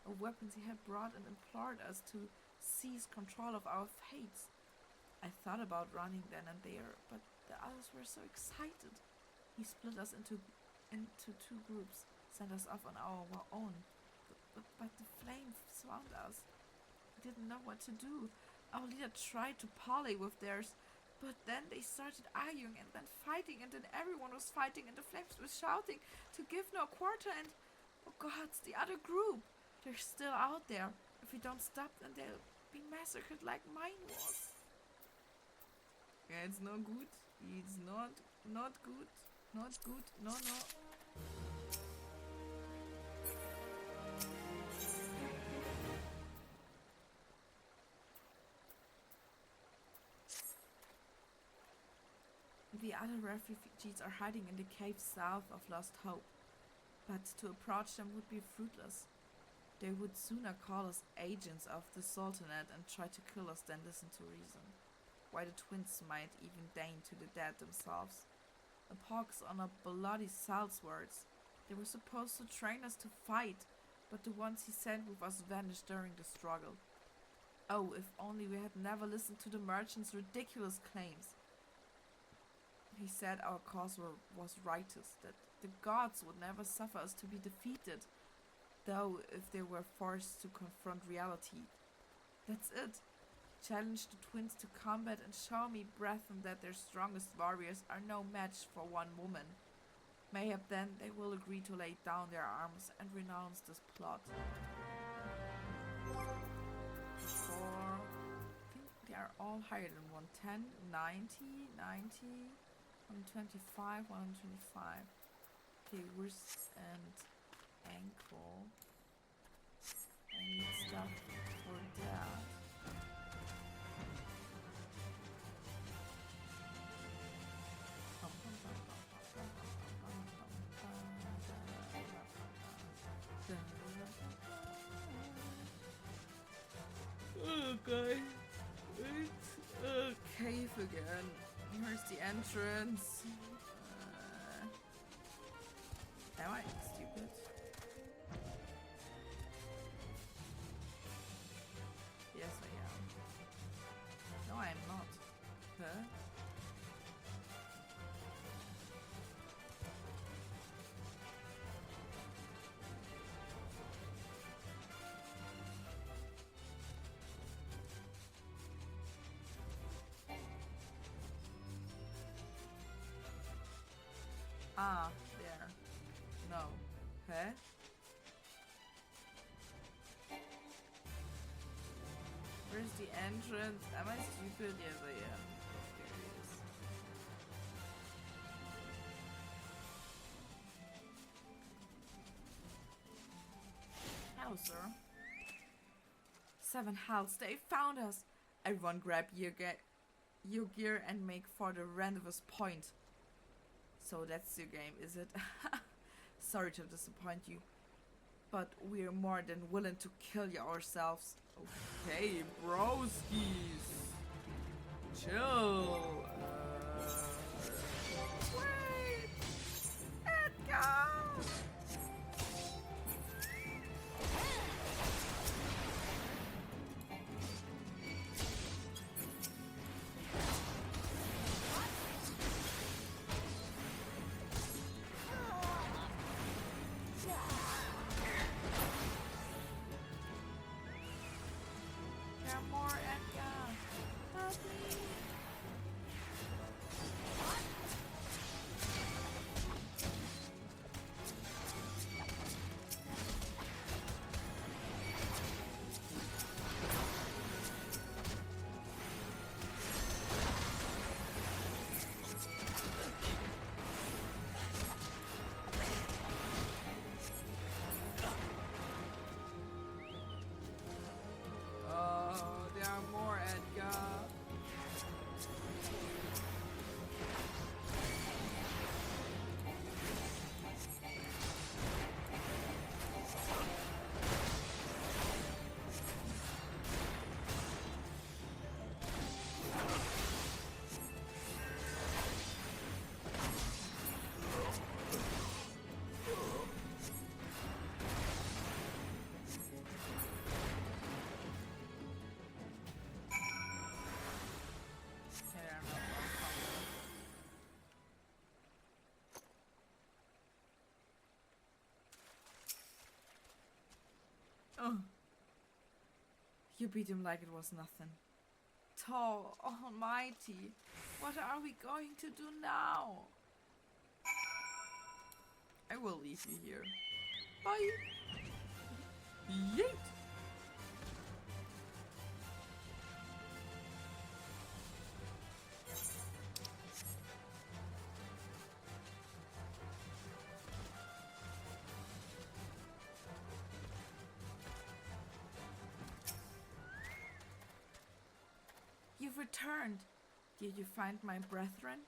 of weapons he had brought and implored us to seize control of our fates. I thought about running then and there, but the others were so excited. He split us into two groups, sent us off on our own. But the flames surrounded us. We didn't know what to do. Our leader tried to parley with theirs, but then they started arguing and then fighting, and then everyone was fighting, and the flames were shouting to give no quarter, and oh gods, the other group, they're still out there. If we don't stop, then they'll be massacred like mine was. Yeah, it's not good. It's not good. Not good. No. The other refugees are hiding in the caves south of Lost Hope, but to approach them would be fruitless. They would sooner call us agents of the Sultanate and try to kill us than listen to reason. Why the twins might even deign to the dead themselves. A pox on a bloody saltwords. They were supposed to train us to fight, but the ones he sent with us vanished during the struggle. Oh, if only we had never listened to the merchant's ridiculous claims. He said our cause was righteous, that the gods would never suffer us to be defeated, though if they were forced to confront reality. That's it. Challenge the twins to combat and show me, brethren, that their strongest warriors are no match for one woman. Mayhap then they will agree to lay down their arms and renounce this plot. I think they are all higher than 110, 90, 125, 125. Okay, wrist and ankle. I need stuff for that. Okay, it's a cave again. Here's the entrance. Am I stupid? Yes, I am. No, I am not. Huh? Ah, there. No. Huh? Where's the entrance? Am I stupid? Yes, I am. There it is. Hello, sir. 7 health, they found us. Everyone grab your gear and make for the rendezvous point. So that's your game, is it? Sorry to disappoint you, but we're more than willing to kill you ourselves. Okay, broskies. Chill. Wait! Edgar! There are more Edgar. Help me. There are more Edgar. Okay, there are no more coming. Oh. You beat him like it was nothing. Tall, almighty, what are we going to do now? I will leave you here. Bye! Yeet! You've returned. Did you find my brethren?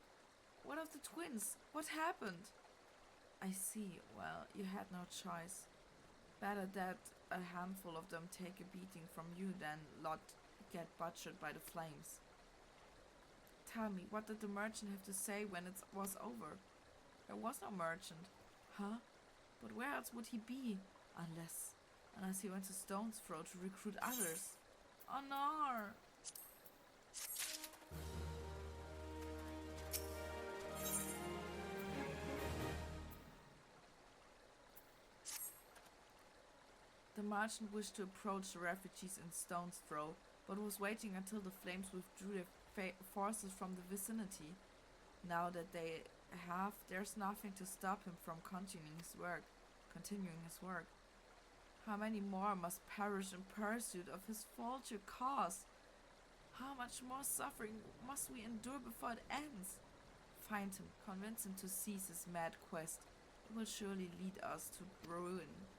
What of the twins? What happened? I see. Well, you had no choice. Better that a handful of them take a beating from you than lot get butchered by the flames. Tell me, what did the merchant have to say when it was over? There was no merchant. Huh? But where else would he be? Unless he went to Stone's Throw to recruit others. Oh no! The merchant wished to approach the refugees in Stone's Throw, but was waiting until the flames withdrew their forces from the vicinity. Now that they have, there's nothing to stop him from continuing his work. How many more must perish in pursuit of his future cause? How much more suffering must we endure before it ends? Find him, convince him to cease his mad quest. It will surely lead us to ruin.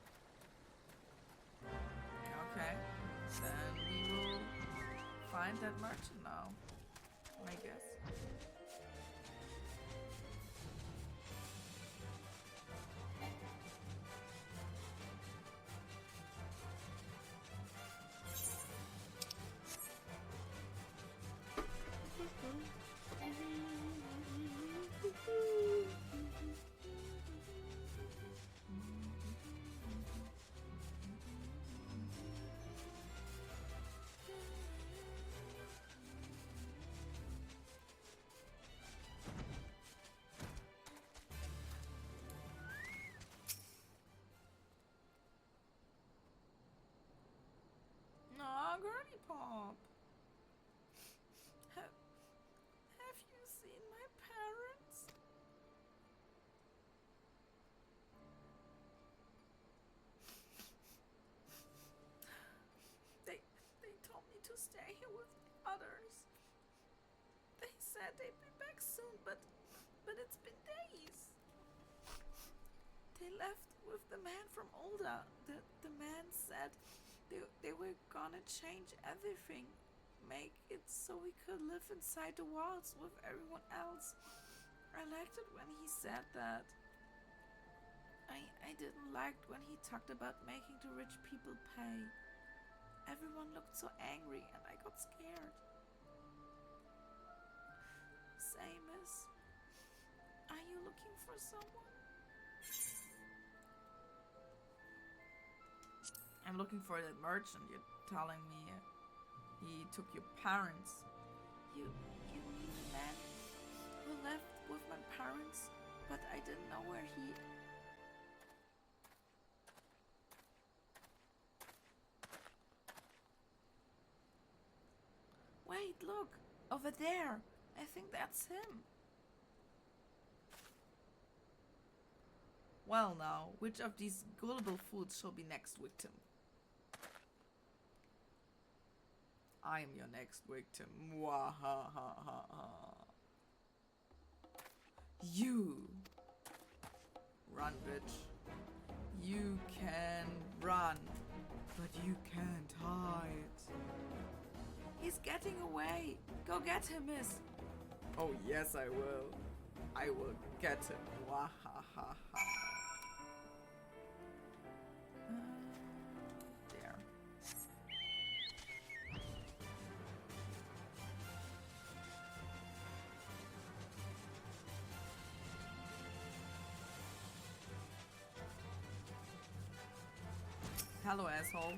Okay, then we will find that merchant now, I guess. Granny Pop. Have you seen my parents? They told me to stay here with the others. They said they'd be back soon, but it's been days. They left with the man from Olda. The man said they were gonna change everything. Make it so we could live inside the walls with everyone else. I liked it when he said that. I didn't like when he talked about making the rich people pay. Everyone looked so angry and I got scared. Say, miss, are you looking for someone? I'm looking for that merchant. You're telling me he took your parents. You mean the man who left with my parents, but I didn't know where he... Wait, look! Over there! I think that's him. Well now, which of these gullible fools shall be next victim? I am your next victim. Mwahahaha. You! Run, bitch. You can run, but you can't hide. He's getting away. Go get him, miss. Oh, yes, I will. I will get him. Wahahaha. There. Hello, asshole.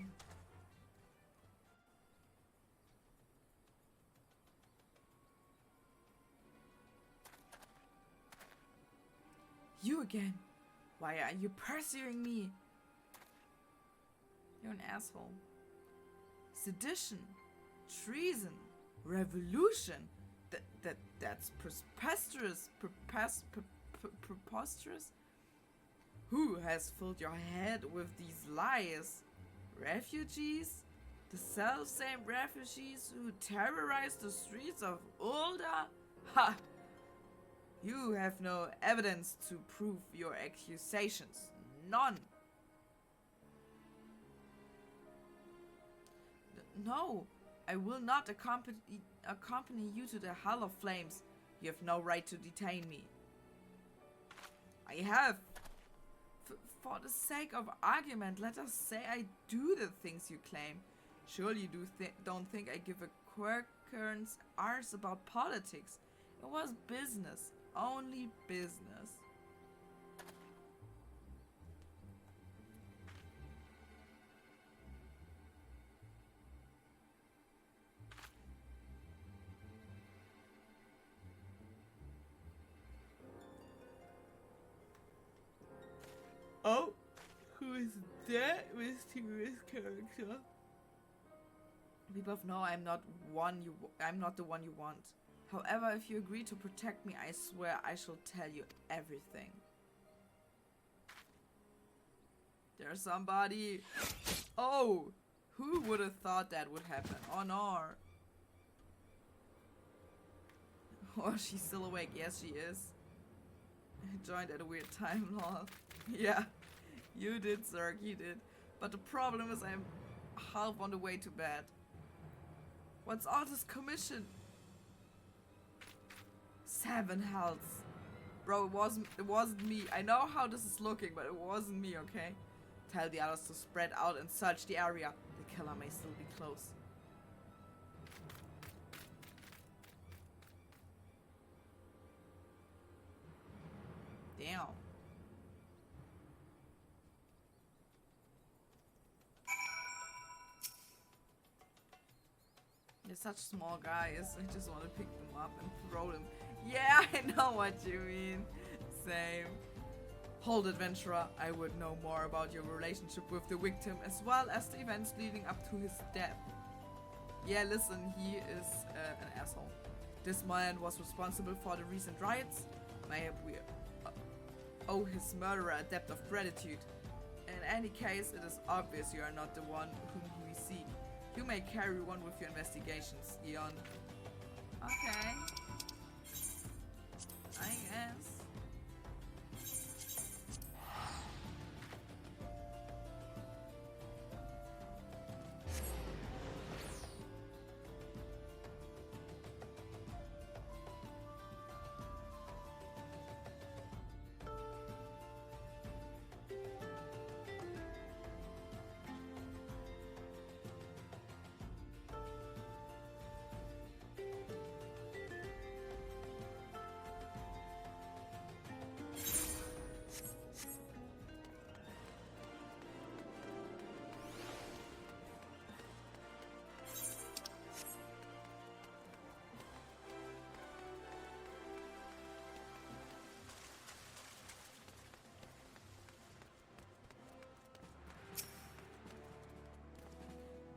You again? Why are you pursuing me? You're an asshole. Sedition, treason, revolution. That's preposterous. Preposterous. Who has filled your head with these lies? Refugees? The self-same refugees who terrorize the streets of Ulda? Ha! You have no evidence to prove your accusations. None. No, I will not accompany you to the Hell of Flames. You have no right to detain me. I have. For the sake of argument, let us say I do the things you claim. Surely you don't think I give a quercurrent's arse about politics. It was business. Only business. Oh, who is that mysterious character? We both know I'm not the one you want. However, if you agree to protect me, I swear I shall tell you everything. There's somebody. Oh, who would have thought that would happen? Oh no. Oh, she's still awake. Yes, she is. I joined at a weird time, lol. Yeah, you did, Zerg, you did. But the problem is I'm half on the way to bed. What's all this commission? 7 healths. Bro, it wasn't me. I know how this is looking, but it wasn't me, okay? Tell the others to spread out and search the area. The killer may still be close. Damn. They're such small guys. I just want to pick them up and throw them. Yeah, I know what you mean. Same. Hold, adventurer. I would know more about your relationship with the victim as well as the events leading up to his death. Yeah, listen, he is an asshole. This man was responsible for the recent riots. Maybe we owe his murderer a debt of gratitude. In any case, it is obvious you are not the one whom we seek. You may carry on with your investigations, Eon. Okay. I guess.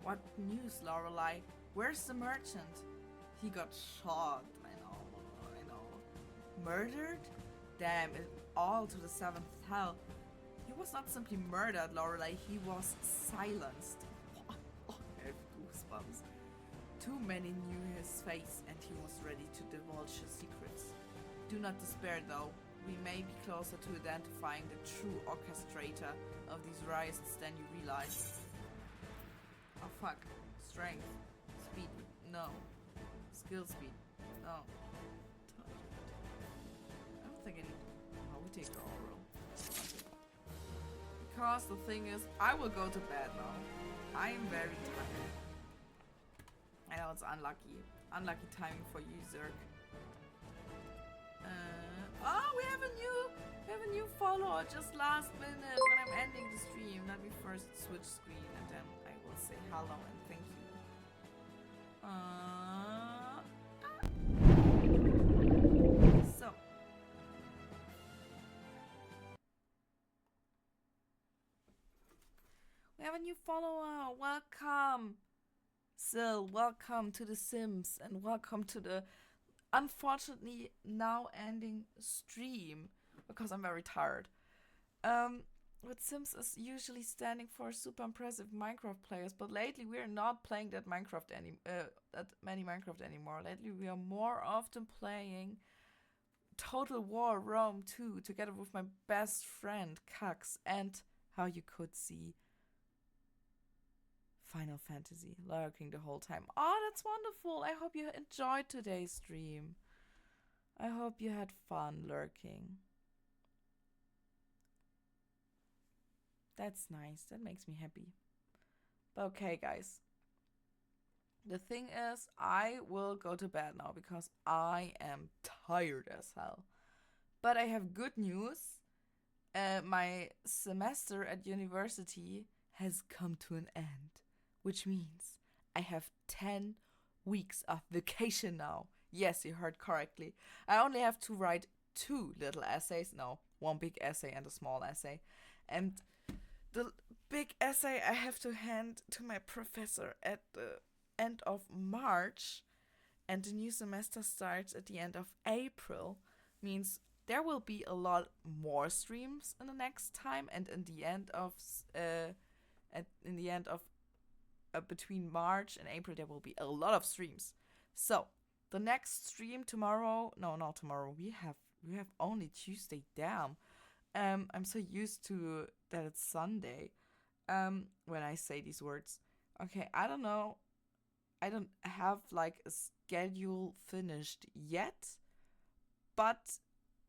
What news, Lorelei? Where's the merchant? He got shot. I know. Murdered? Damn, it all to the 7th hell. He was not simply murdered, Lorelei. He was silenced. Oh, I have goosebumps. Too many knew his face, and he was ready to divulge his secrets. Do not despair, though. We may be closer to identifying the true orchestrator of these riots than you realize. Oh fuck. Strength. Speed. No. Skill speed. No. I don't think I need... Oh, we take the oral. Because the thing is, I will go to bed now. I am very tired. I know it's unlucky. Unlucky timing for you, Zerk. Oh, we have a new follower just last minute when I'm ending the stream. Let me first switch screen and then I will say hello and thank you. So. We have a new follower. Welcome. Sil, welcome to The Sims and welcome to the unfortunately now ending stream because I'm very tired. What Sims is usually standing for super impressive Minecraft players, but lately we are not playing that many Minecraft anymore. Lately we are more often playing Total War Rome 2 together with my best friend Cax and, how you could see, Final Fantasy lurking the whole time. Oh, that's wonderful. I hope you enjoyed today's stream. I hope you had fun lurking. That's nice. That makes me happy. But okay, guys. The thing is, I will go to bed now because I am tired as hell. But I have good news. My semester at university has come to an end. Which means I have 10 weeks of vacation now. Yes, you heard correctly. I only have to write 2 little essays. No, 1 big essay and a small essay. And the big essay I have to hand to my professor at the end of March. And the new semester starts at the end of April. Means there will be a lot more streams in the next time. And in the end of... between March and April, there will be a lot of streams. So the next stream tomorrow, no, not tomorrow. We have only Tuesday. Damn. I'm so used to that it's Sunday. When I say these words. Okay, I don't know. I don't have like a schedule finished yet, but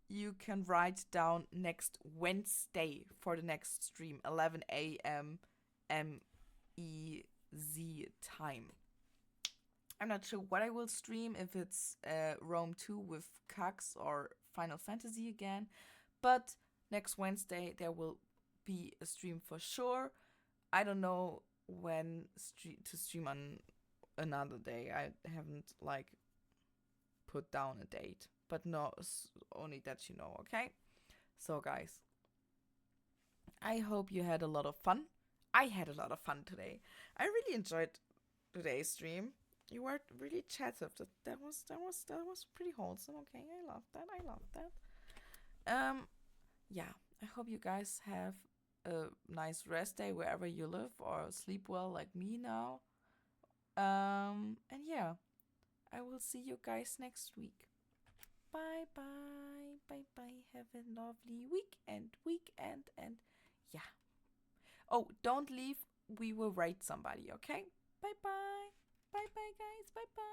you can write down next Wednesday for the next stream, 11 a.m. MEZ time. I'm not sure what I will stream, if it's Rome 2 with Cax or Final Fantasy again, but next Wednesday there will be a stream for sure. I don't know when to stream on another day. I haven't like put down a date, but no, only that you know, okay? So guys, I hope you had a lot of fun. I had a lot of fun today. I really enjoyed today's stream. You were really chattive. That was pretty wholesome. Okay, I love that. Yeah, I hope you guys have a nice rest day wherever you live, or sleep well like me now. And yeah, I will see you guys next week. Bye bye. Have a lovely weekend, and yeah. Oh, don't leave. We will rate somebody, okay? Bye bye. Bye bye, guys. Bye bye.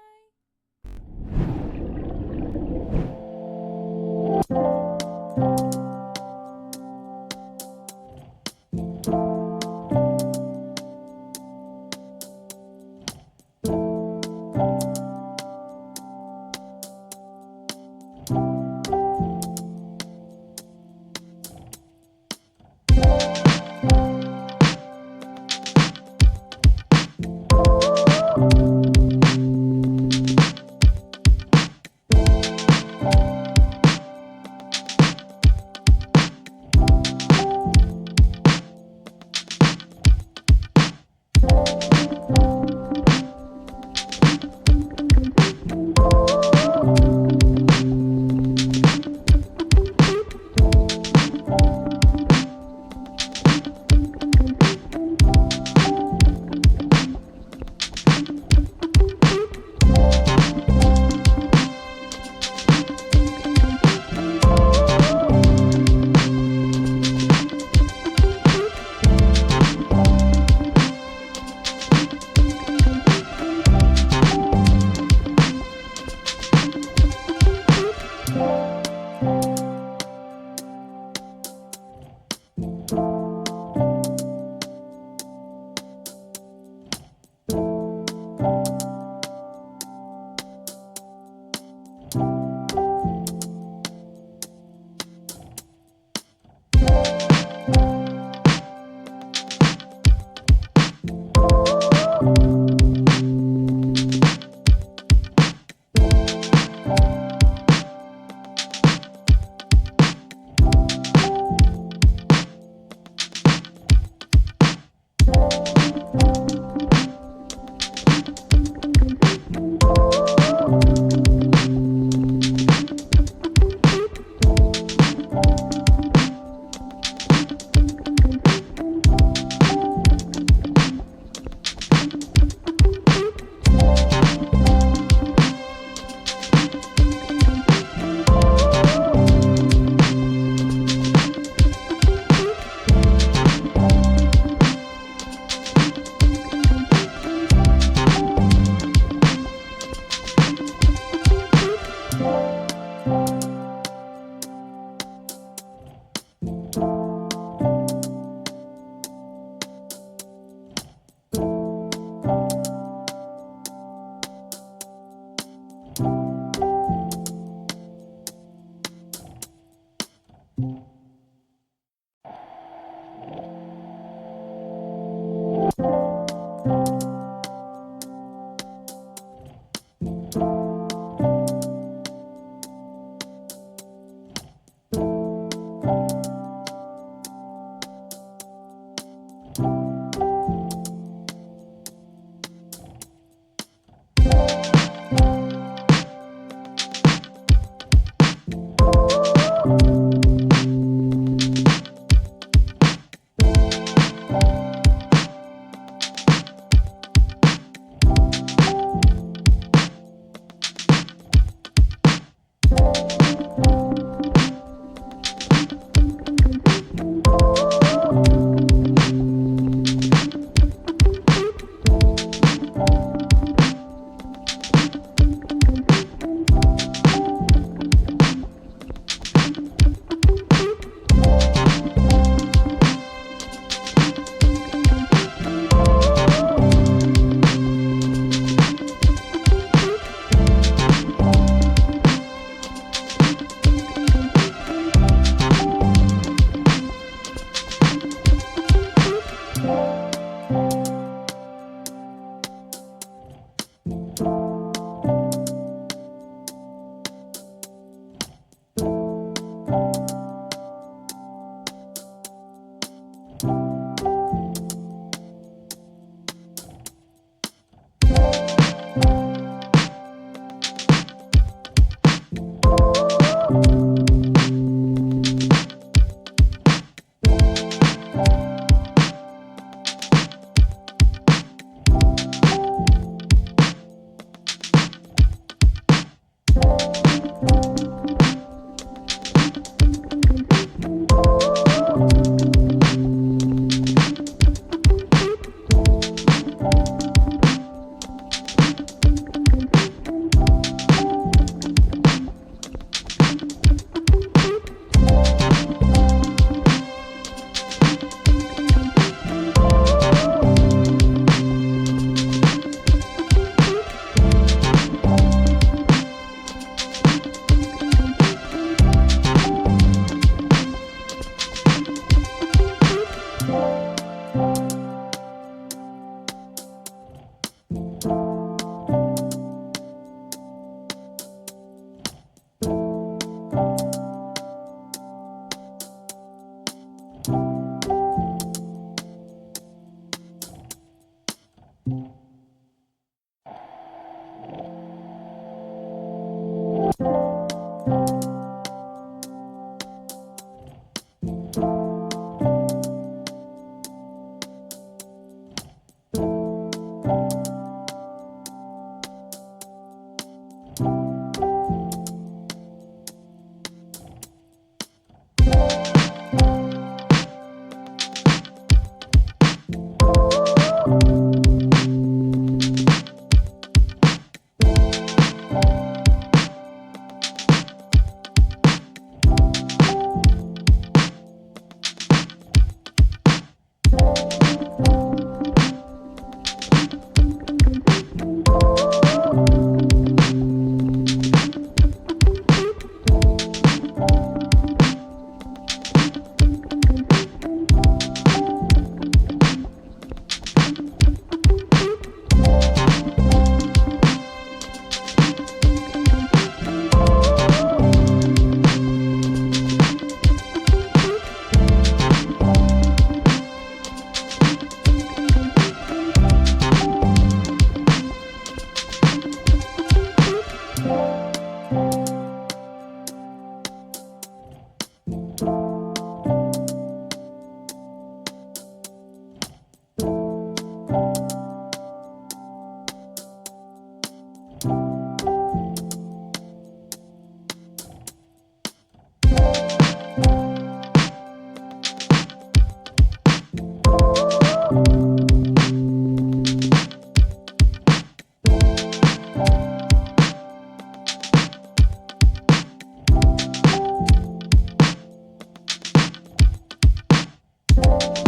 Bye.